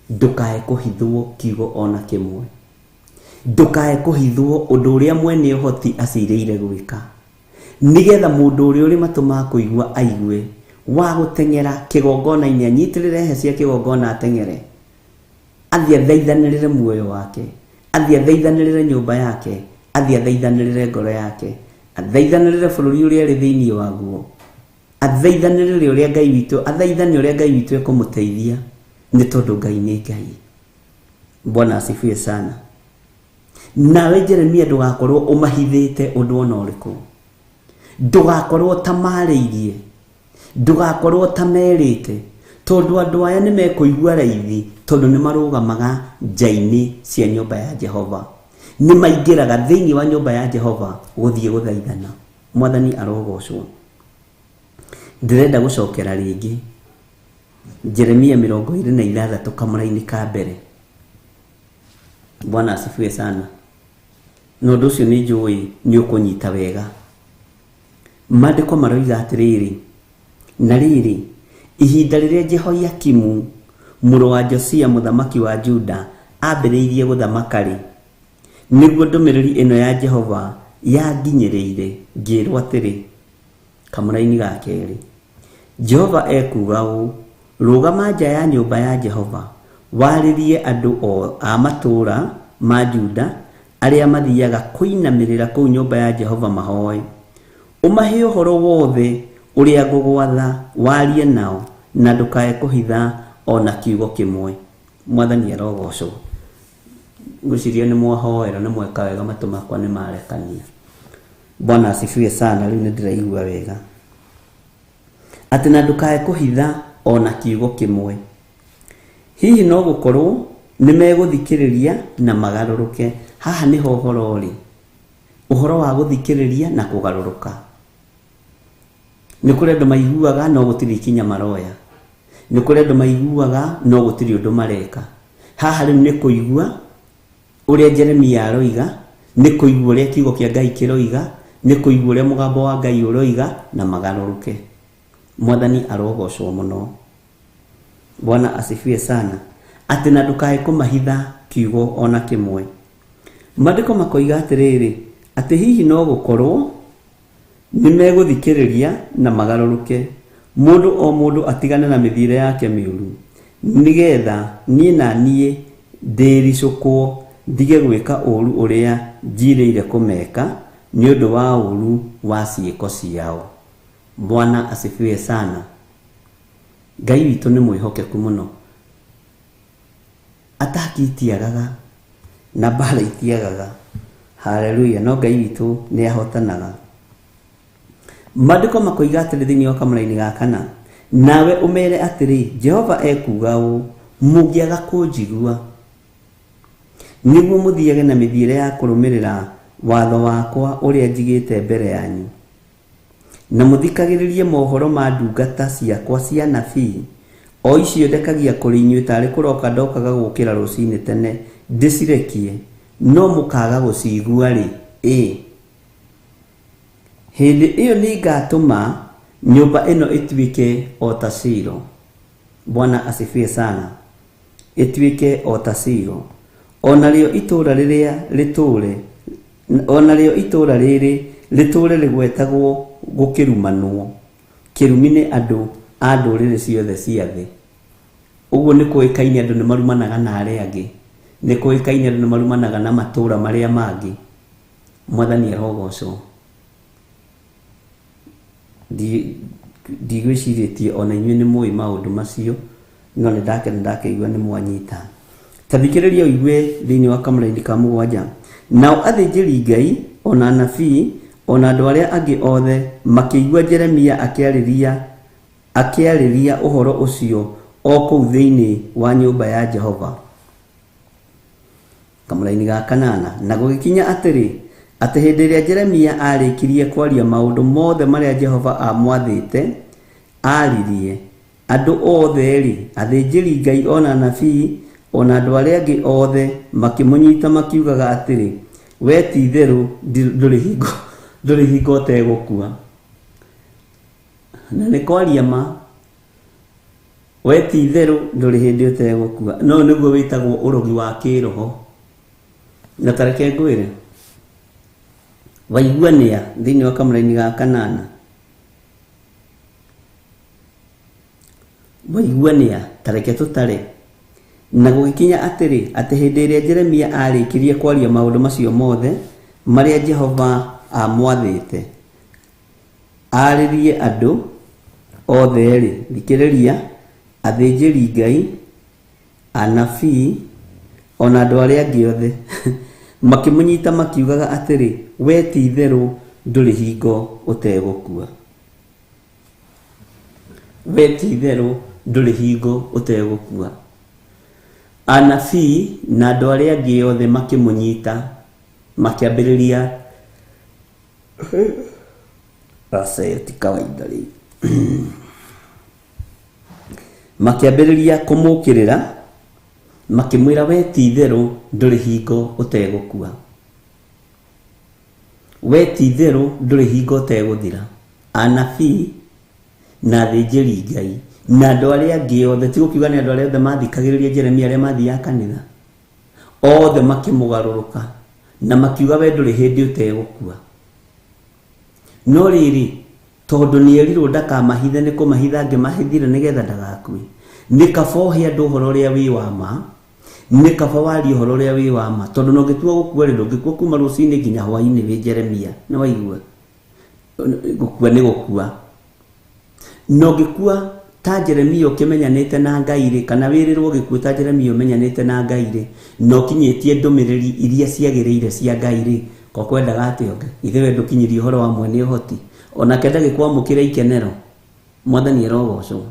ndũkae kũhithwo kiugo ona kĩmwe ndũkae kũhithwo ũndũ ũrĩa mwene ũhoti acirĩire gwĩka nigetha mũndũ ũrĩa ũrĩ matũ ma kũigua aigue wa gũteng'era kĩgongona-inĩ anyitĩrĩre hĩa cia kĩgongona ateng'ere athiĩ athaithanĩrĩre muoyo wake athiĩ athaithanĩrĩre nyũmba yake athiĩ athaithanĩrĩre ngoro yake athaithanĩrĩre bũrũri ũrĩa arĩ thĩinĩ waguo athaithanĩrĩre ũrĩa Ngai witũ athaithanie ũrĩa Ngai witũ ekũmũteithia nĩ tondũ Ngai nĩ Ngai Bwana asifiwe sana nawe Jeremia ndũgakorwo ũmahithĩte ũndũ ona ũrĩkũ ndũgakorwo ta marĩirie ndũgakorwo ta merĩte tondũ andũ aya nĩ mekũigua raithi tondũ nĩ marũgamaga nja-inĩ cia nyũmba ya Jehova nĩ maingĩraga thĩinĩ wa nyũmba ya Jehova gũthiĩ gũthaithana Mwathani arogocwo ndĩrenda gũcokera rĩngĩ Jeremia 26 kamũra-inĩ ka mbere Bwana asifiwe sana no ũndũ ũcio nĩ njũĩ nĩ ũkũnyita wega maandĩko maroiga atĩrĩrĩ Na rĩrĩ, ihinda rĩrĩa Jehoiakimu mũrũ wa Josia mũthamaki wa Juda ambĩrĩirie gũthamaka-rĩ, nĩguo ndũmĩrĩri ĩno ya Jehova yanginyĩrĩire, ngĩĩrwo atĩrĩ, kamũra-inĩ ga kerĩ, Jehova ekuga ũũ: rũgama nja ya nyũmba ya Jehova, warĩrie andũ a matũũra ma Juda arĩa mathiaga kũinamĩrĩra kũu nyũmba ya Jehova mahoe. Ũmahe ũhoro wothe ũrĩa ngũgwatha, warie nao, na ndũkae kũhitha ona kiugo kĩmwe. Mwathani arogocwo. Ngwĩciria nĩ mwahoera, nĩ mweka wega, matũ makwa nĩ marekania. Bwana asifiwe sana. Rĩu nĩ ndĩraigua wega atĩ na ndũkae kũhitha ona kiugo kĩmwe. Hihi no gũkorwo nĩ megũthikĩrĩria na magarũrũke. Haha nĩho ũhoro ũrĩ, ũhoro wa gũthikĩrĩria na kũgarũrũka. Nĩ kũrĩ andũ maiguaga no gũtirĩ ikinya maroya, nĩ kũrĩ andũ maiguaga no gũtirĩ ũndũ mareka. Haha rĩu nĩ kũigua ũrĩa Jeremia aroiga, nĩ kũigua ũrĩa kiugo kĩa Ngai kĩroiga, nĩ kũigua ũrĩa mũgambo wa Ngai ũroiga na magarũrũke. Mwathani arogocwo mũno. Bwana asifiwe sana. Atĩ na ndũkae kũmahitha kiugo ona kĩmwe. Maandĩko makoiga atĩrĩrĩ, atĩ hihi no gũkorwo nĩ megũthikĩrĩria na magarũrũke, mũndũ o mũndũ atigane na mĩthiĩre yake mĩũru, nĩgetha niĩ na niĩ ndĩricũkwo ndige gwĩka ũũru ũrĩa njirĩire kũmeka nĩ ũndũ wa ũũru wa ciĩko ciao. Bwana asifiwe sana. Ngai witũ nĩ mwĩhokeku mũno. Ataki itiagaga na mbara itiagaga. Haleluya. No Ngai witũ nĩ ahotanaga. Maandĩko makoiga atĩrĩ thĩinĩ wa kamũra-inĩ ga kana, nawe ũmere atĩrĩ, Jehova ekuga ũũ: mũngĩaga kũnjigua, nĩguo mũthiage na mĩthiĩre ya kũrũmĩrĩra watho wakwa ũrĩa njigĩte mbere yanyu, na mũthikagĩrĩrie mohoro ma ndungata ciakwa cia nabii, o icio ndekagia kũrĩ inyuĩ tarĩ kũroka ndokaga gũkĩra rũcinĩ tene ndĩcirekie, no mũkaga gũcigua-rĩ, hĩndĩ ĩyo nĩ ngatũma nyũmba ĩno ĩtuĩke o ta Shilo. Bwana asifiwe sana. Ĩtuĩke o ta Shilo. Onarĩo itũũra rĩrĩ rĩtũũre rĩgwetagwo gũkĩrumanwo. Kĩrumi nĩ andũ a ndũrĩrĩ ciothe cia thĩ. Ũguo nĩ kũĩkaine andũ nĩ marumanaga na arĩa angĩ, nĩ kũĩkaine andũ nĩ marumanaga na matũũra marĩa mangĩ. Mwathani arogocwo. Ndigwĩcirĩtie ona inyuĩ nĩ mũĩ maũndũ macio, no nĩ ndakĩigua nĩ mwanyita. Ta thikĩrĩria ũigue thĩinĩ wa kamũra-inĩ ka mũgwanja. Nao athĩnjĩri Ngai, ona anabii, ona andũ arĩa angĩ othe makĩigua Jeremia akĩarĩria ũhoro ũcio o kũu thĩinĩ wa nyũmba ya Jehova. Kamũra-inĩ ga kanana. Na gũgĩkinya atĩrĩ, atĩ hĩndĩ ĩrĩa Jeremia arĩkirie kwaria maũndũ mothe marĩa Jehova amwathĩte aririe, andũ othe-rĩ, athĩnjĩri Ngai, ona anabii, ona andũ arĩa angĩ othe makĩmũnyita makiugaga atĩrĩ, we ti-itherũ ndũrĩ hingo ũtegũkua. Na nĩ kwaria ma, we ti-itherũ ndũrĩ hĩndĩ ũtegũkua. No nĩguo wĩtagwo ũrogi wa kĩroho. Na tareke ngwĩre, waiguania thĩinĩ wa kamũra-inĩ ga kanana, waiguania, tareke tũtare. Na gũgĩkinya atĩrĩ, atĩ hĩndĩ ĩrĩa Jeremia arĩkirie kwaria maũndũ macio mothe marĩa Jehova amwathĩte arĩrie andũ othe-rĩ, thikĩrĩria, athĩnjĩri Ngai, anabii, ona andũ arĩa angĩ othe makĩmũnyita makiugaga atĩrĩ, we ti-itherũ ndũrĩ hingo ũtegũkua. We ti-itherũ ndũrĩ hingo ũtegũkua. Anabii na andũ arĩa angĩ othe makĩmũnyita makĩambĩrĩria ti kawaida rĩ makĩambĩrĩria kũmũkĩrĩra makĩmwĩra, we ti-itherũ ndũrĩ hingo ũtegũkua. We ti-itherũ ndũrĩ hingo ũtegũthira. Anabii na thĩnjĩri Ngai na andũ arĩa angĩ othe, ti gũkiuga nĩ andũ arĩa othe mathikagĩrĩria Jeremia arĩa mathiaga kanitha, othe makĩmũgarũrũka na makiuga we ndũrĩ hĩndĩ ũtegũkua. No rĩrĩ, tondũ nĩerirwo ndakamahithe nĩ kũmahitha angĩmahithire nĩgetha ndagakue, nĩ kaba ũhe andũ ũhoro ũrĩa wĩ wa ma, nĩ kaba warie ũhoro ũrĩa wĩ wa ma, tondũ no gĩtua gũkua rĩ, ndũngĩkua kuma rũcinĩ nginya hwainĩ wĩ Jeremia, nĩ waigua? Gũkua nĩ gũkua. No gĩkua ta Jeremia ũkĩmenyanĩte na Ngai rĩ, kana wĩrĩrwo gĩkuũ ta Jeremia ũmenyanĩte na Ngai rĩ, no kinyĩtie ndũmĩrĩri iria ciagĩrĩire cia Ngai rĩ, ko kwendaga atĩ onge ithe we ndũkinyĩrie ũhoro wa mwene ũhoti, ona kenda gĩkwamũkĩra ikenero, Mwathani arogocwo,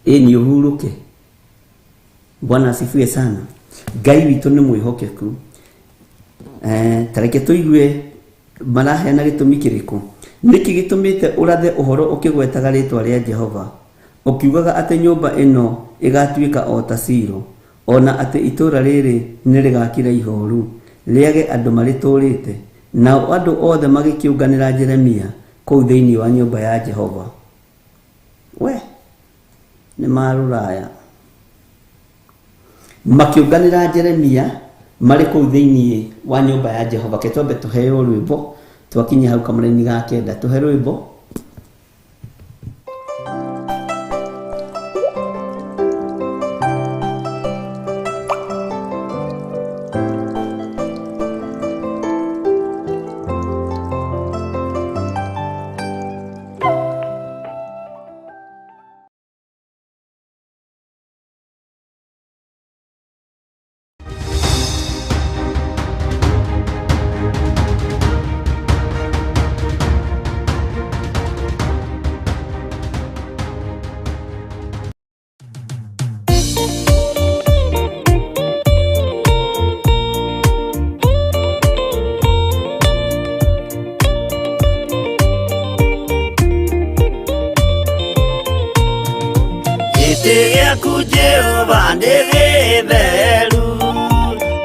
nĩ ũhurũke. Bwana asifiwe sana. Ngai witũ nĩ mwĩhokeku. Ta reke tũigue maraheana gĩtũmi kĩrĩkũ. Nĩkĩ gĩtũmĩte ũrathe ũhoro ũkĩgwetaga rĩtwa rĩa Jehova, ũkiugaga atĩ nyũmba ĩno ĩgatuĩka o ta Silo, ona atĩ itũũra rĩrĩ nĩ rĩgakira ihooru rĩage andũ marĩtũũrĩte, nao andũ othe magĩkĩũnganĩra Jeremia kũu thĩinĩ wa nyũmba ya Jehova? We nĩ marũraya, makĩũnganĩra Jeremia marĩ kũu thĩinĩ wa nyũmba ya Jehova. Ke twambe tũheo rwĩmbo twakinya hau kamũraini ga kenda, tũhe rwĩmbo. Jehova nĩ gĩtheru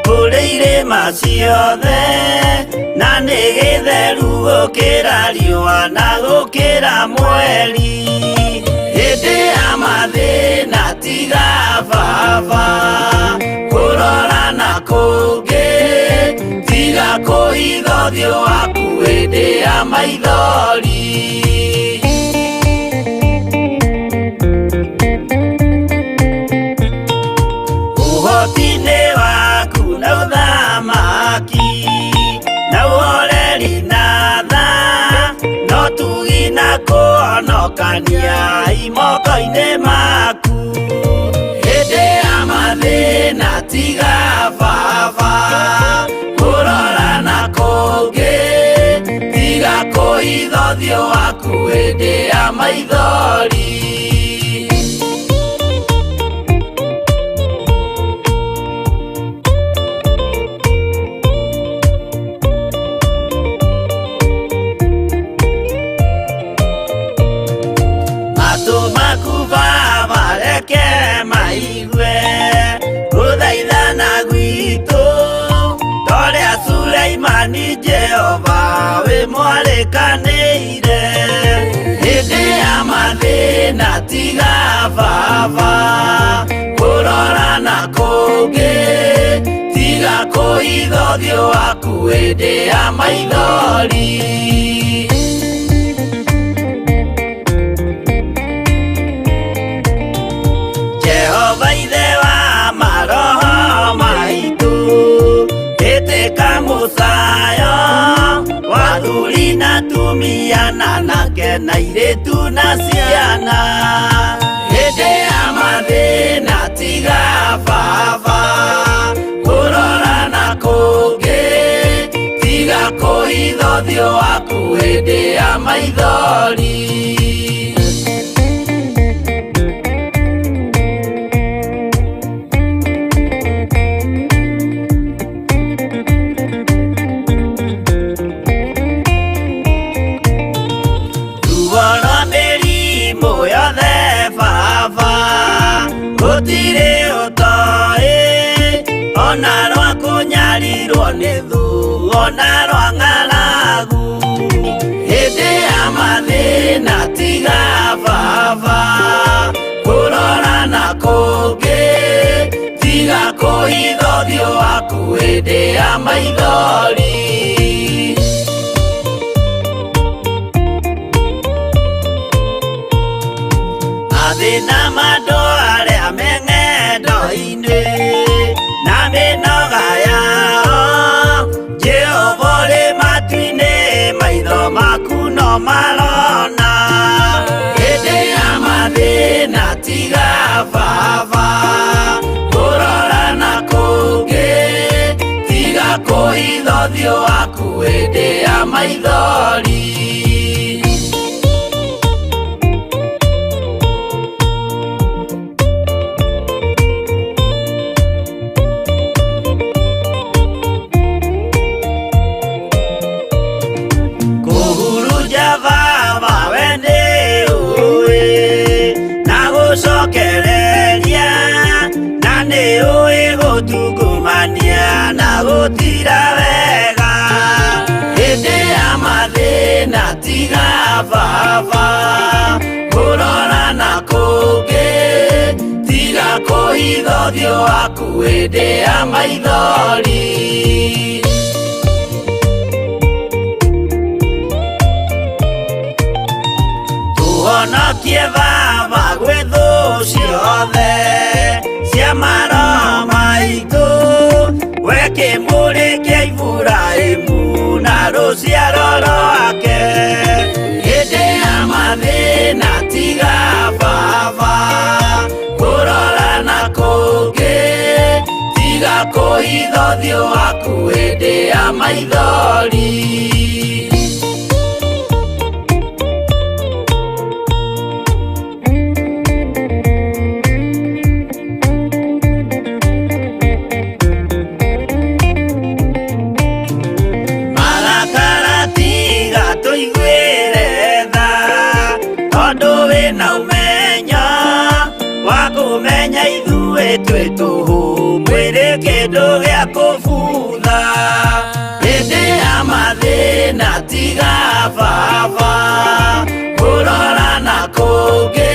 kũrĩ irĩma ciothe, na nĩ gĩtheru gũkĩra riũa na gũkĩra mweri. Hĩndĩ ya mathĩna tiga baba kũrora na kũngĩ, tiga kũhitha ũthiũ waku hĩndĩ ya maithori. Ũhoti-nĩ waku na ũthamaki na ũhoreri na tha, no tugi na kũhonokania imoko-inĩ maku. Hĩndĩ ya mathĩna tiga baba kũrora na kũngĩ, tiga kũhitha ũthiũ waku hĩndĩ ya maithori. Suleimani Jehova we mwarekanĩire, hĩndĩ ya mathĩna tiga baba kũrora na kũngĩ, tiga kũhitha ũthiũ waku hĩndĩ ya maithori. Jehova ithe wa maroho maitũ, ĩtĩka mũcayo wathuri na tumia na nake na airĩtu na ciana. Hĩndĩ ya mathĩna tiga baba kũrora na kũngĩ, tiga kũhitha ũthiũ waku hĩndĩ ya maithori. Gũtirĩ ũtoĩ ona rwa kũnyarirwo nĩ thu ona rwa ng'aragu. Hĩndĩ ya mathĩna mathĩna tiga baba kũrora na kũngĩ tiga kũhitha ũthiũ waku hĩndĩ ya maithori mathĩna mandũ arĩa me ng'endo-inĩ na mĩnoga yao Jehova ũrĩ matu-inĩ maitho maku no marona hĩndĩ ya mathĩna tiga baba kũrora na kũngĩ tiga kũhitha ũthiũ waku hĩndĩ ya maithori na gũtira wega hĩndĩ ya mathĩna tiga baba kũrora na kũngĩ tiga kũhitha ũthiũ waku hĩndĩ ya maithori tũhonokie baba gwĩ thũ ciothe cia maroho maitũ we kĩmũrĩ kĩa Iburahĩmu na rũciaro rwake hĩndĩ ya mathĩna tiga baba kũrora na kũngĩ tiga kũhitha ũthiũ waku hĩndĩ ya maithori twĩ tũhũ mwĩrĩ kĩndũ gĩa kũbutha hĩndĩ ya mathĩna tiga baba kũrora na kũngĩ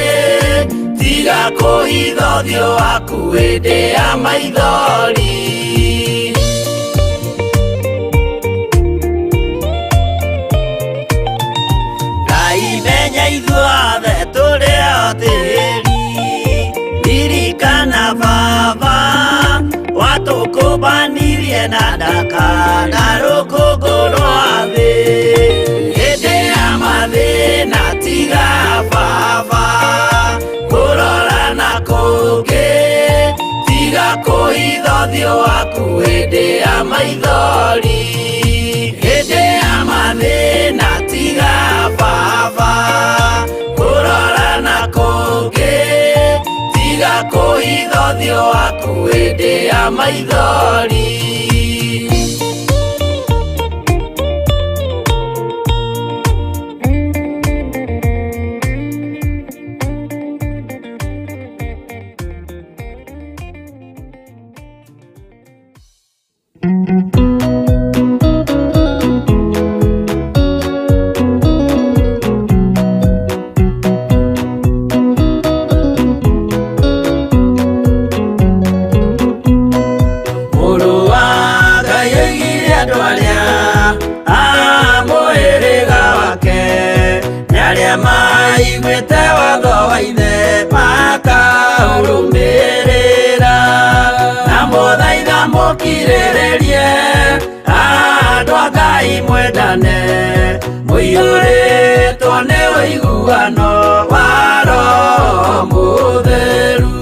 tiga kũhitha ũthiũ waku hĩndĩ ya maithori Ngai menya ithuothe tũrĩ o tĩri ririkana baba watũkũmbanirie na ndaka na rũkũngũ rwa thĩ hĩndĩ ya mathĩna tiga baba kũrora na kũngĩ tiga kũhitha ũthiũ waku hĩndĩ ya maithori hĩndĩ ya mathĩna tiga baba kũrora na kũngĩ tiga kũhitha ũthiũ waku hĩndĩ ya maithori maiguĩte watho wa ithe makaũrũmĩrĩra na mũthaitha mũkirĩrĩrie andũ a Ngai mwendane mũiyũrĩtwo nĩ ũiguano wa Roho Mũtheru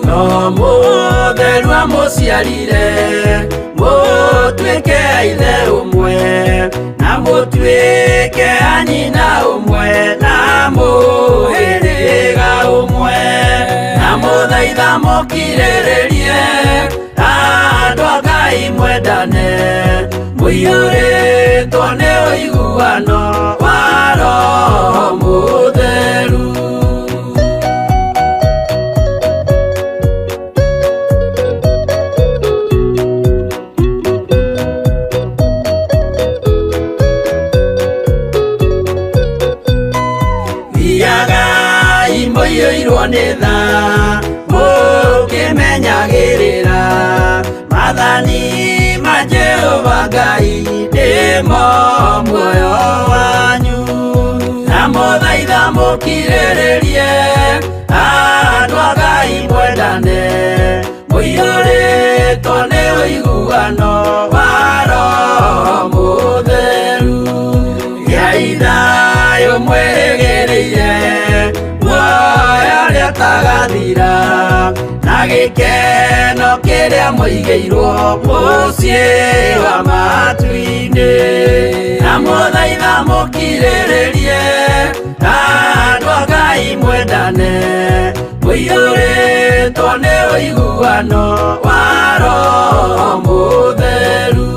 Roho Mũtheru amũciarire mũtuĩke a ithe ũmwe na mũtuĩke a nyina ũmwe na mũhĩrĩga ũmwe na mũthaitha mũkirĩrĩrie andũ a Ngai mwendane mũiyũrĩtwo nĩ ũiguano wa Roho Mũtheru mũiyũirwo nĩ tha mũkĩmenyagĩrĩra mathani ma Jehova Ngai nĩmo muoyo wanyu na mũthaitha mũkirĩrĩrie andũ a Ngai mwendane mũiyũrĩtwo nĩ ũiguano wa Roho Mũtheru gĩai thayũ mwĩrĩgĩrĩire muoyo ũrĩa ũtagathira na gĩkeno kĩrĩa mũigĩirwo mũciĩ wa matu-inĩ na mũthaitha mũkirĩrĩrie andũ a Ngai mwendane mũiyũrĩtwo nĩ ũiguano wa Roho Mũtheru.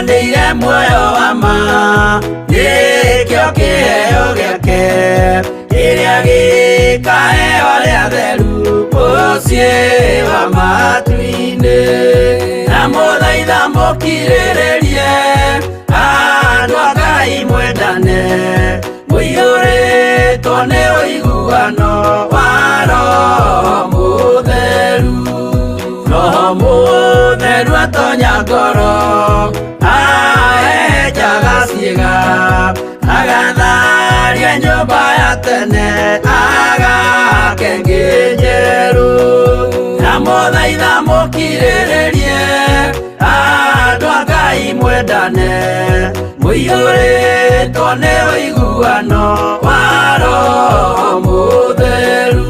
Ngai muoyo wa ma nĩkĩo kĩheo gĩake kĩrĩa gĩkaheo arĩa atheru mũciĩ wa matu-inĩ na mũthaitha mũkirĩrĩrie andũ a Ngai mwendane mũiyũrĩtwo nĩ ũiguano wa Roho Mũtheru. Roho Mũtheru atonya ngoro ahenjaga ciĩga agatharia nyũmba ya tene agake ngĩ njerũ na mũthaitha mũkirĩrĩrie andũ a Ngai mwendane mũiyũrĩtwo nĩ ũiguano wa Roho Mũtheru.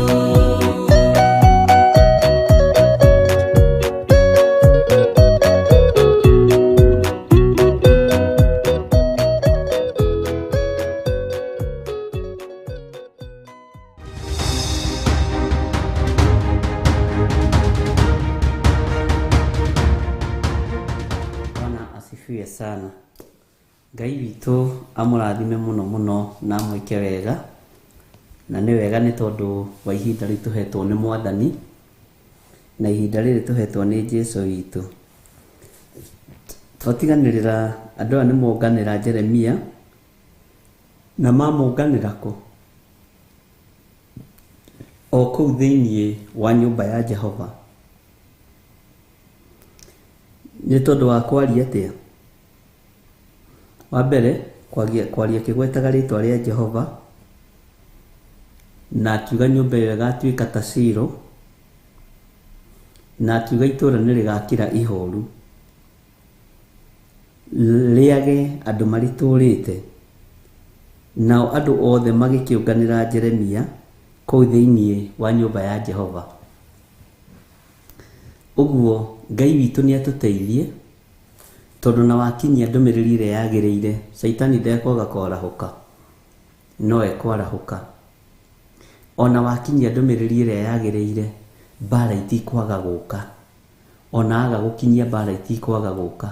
Asifiwe sana. Ngai witũ amũrathime mũno mũno na amwĩke wega na nĩ wega nĩ tondũ wa ihinda rĩu tũhetwo nĩ Mwathani na ihinda rĩrĩ tũhetwo nĩ Jesũ witũ. Twatiganĩrĩra andũ aya nĩ monganĩra Jeremia na mamũnganĩra kũ? O kũu thĩiniĩ wa nyũmba ya Jehova. Nĩ tondũ wa kwaria atĩa? Wa mbere kwaria kĩgwetaga rĩtwa rĩa Jehova na akiuga nyũmba ĩyo ĩgatuĩka ta Shilo na akiuga itũũra nĩ rĩgakira ihoru rĩage andũ maritũrĩte. Nao andũ othe magĩkĩũnganĩra Jeremia kũu thĩiniĩ wa nyũmba ya Jehova. Ũguo Ngai witũ nĩ atũteithie tondũ na wakinyia ndũmĩrĩri ĩrĩa yagĩrĩire Saitani ndekwaga kwarahũka no ekwarahũka. Ona wakinyia ndũmĩrĩri ĩrĩa yagĩrĩire mbara itikwaga gũka, ona aga gũkinyia mbara itikwaga gũka.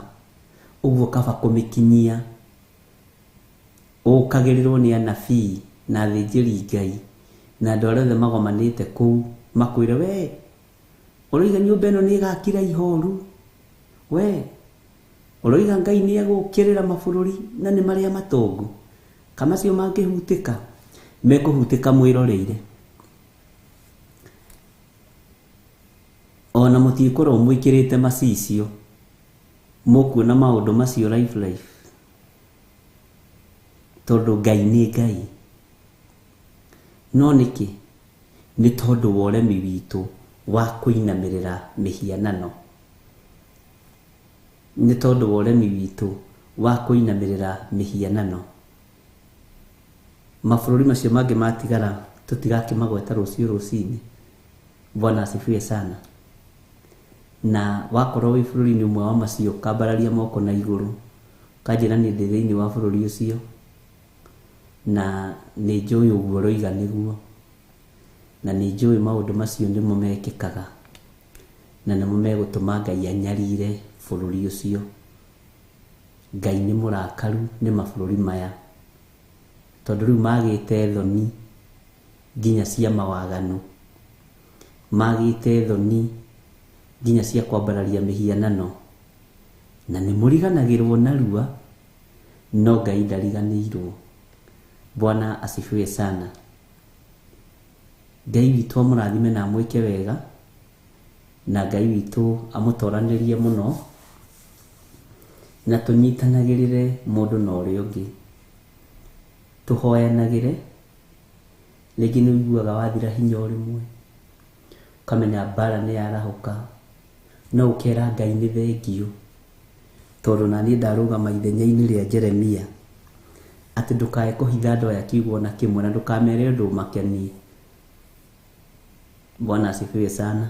Ũguo kaba kũmĩkinyia ũkagĩrĩrwo nĩ anabii na athĩnjĩri Ngai na andũ arĩa othe magomanĩte kũu makwĩre we ũroiga nyũmba ĩno nĩ ĩgakira ihoru, we ũroiga Ngai nĩ egũkĩrĩra mabũrũri na nĩ marĩa matongu, kamacio mangĩhutĩka mekũhutĩka mwĩroreire. Ona mũtiĩkorwo mwĩkĩrĩte macicio mũkuona maũndũ macio life tondũ Ngai nĩ Ngai. No nĩkĩ? Nĩ tondũ wa ũremi witũ wa kũinamĩrĩra mĩhianano. Nĩ tondũ wa ũremi witũ wa kũinamĩrĩra mĩhianano. Mabũrũri macio mangĩ matigara tũtigakĩmagweta rũciũ rũcinĩ. Bwana asifiwe sana. Na wakorwo wĩ bũrũri-inĩ ũmwe wa macio kambararia moko na igũrũ kanjĩra nĩ ndĩ thĩinĩ wa bũrũri ũcio na nĩ njũĩ ũguo ũroiga nĩguo na nĩ njũĩ maũndũ macio nĩmo mekĩkaga na nĩmo megũtũma Ngai anyarire bũrũri ũcio. Ngai nĩ mũrakaru nĩ mabũrũri maya tondũ rĩu magĩte thoni nginya cia mawaganu, magĩte thoni nginya cia kwambararia mĩhianano, na nĩ mũriganagĩrwo narua, no Ngai ndariganĩirwo. Bwana asifiwe sana. Ngai witũ amũrathime na amwĩke wega, na Ngai witũ amũtoranĩrie mũno, na tũnyitanagĩrĩre mũndũ na ũrĩa ũngĩ, tũhoyanagĩre. Rĩngĩ nĩ ũiguaga wathira hinya ũrĩmwe, ũkamenya mbara nĩ yarahũka, no ũkera Ngai nĩ thengio, tondũ na niĩ ndarũgama ithenya-inĩ rĩa Jeremia, atĩ ndũkae kũhitha andũ aya kiugo na kĩmwe, na ndũkamere ũndũ makenie. Bwana asifiwe sana.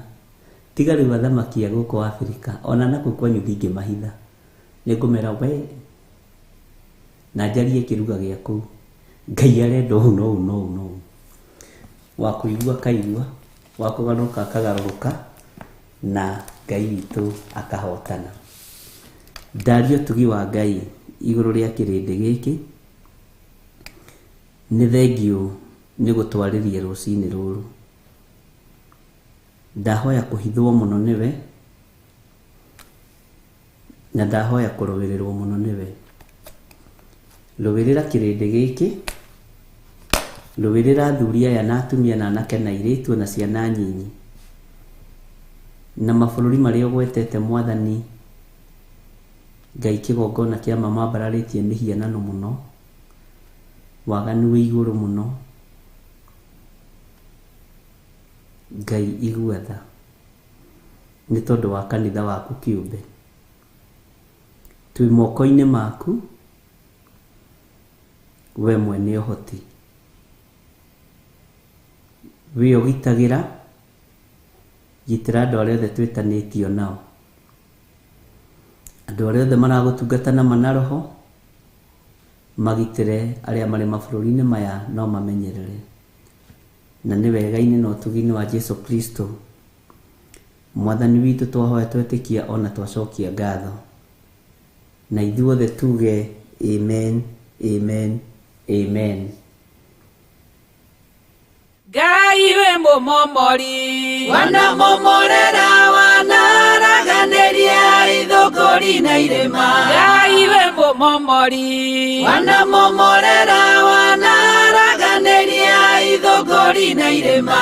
Tiga rĩu athamaki a gũkũ Afrika, ona nakũ kwanyu ndingĩmahitha, nĩ ngũmera we, na njarie kĩruga gĩa kũu, Ngai arenda ũũ no ũũ no ũũ no ũũ. Wa kũigua kaigua, wa kũgarũrũka akagarũrũka, na Ngai witũ akahotana. Ndaria ũtugi wa Ngai igũrũ rĩa kĩrĩndĩ gĩkĩ, nĩ thengio nĩ gũtwarĩria rũcinĩ rũrũ. Ndahoya kũhithwo mũno nĩwe, na ndahoya kũrũwĩrĩrwo mũno nĩwe. Rũwĩrĩra kĩrĩndĩ gĩkĩ, rũwĩrĩra athuri aya na atumia na anake na airĩtu na ciana nyinyi, na mabũrũri marĩa ũgwetete Mwathani. Ngai kĩgongona kĩa mama mbararĩtie mĩhianano mũno, waganu wĩ igũrũ mũno. Ngai igua tha nĩ tondũ wa kanitha waku kĩũmbe. Twĩ moko-inĩ maku, we mwene ũhoti. We ũgitagĩra, gitĩra andũ arĩa othe twĩtanĩtio nao, andũ arĩa othe maragũtungata na mana roho, magitĩre arĩa marĩ mabũrũri-inĩ maya no mamenyerere. Na nĩ wega-inĩ na ũtugi-inĩ wa Jesu Kristo, Mwathani witũ twahoya twetĩkia ona twacokia ngatho, na ithuothe tuge amen, amen, amen. Ngai we mũmomori, wanamomorera wanaraganĩria ithũngũri na irĩma. Ngai we mũmomori, wanamomorera wanaraganĩria ithũngũri na irĩma.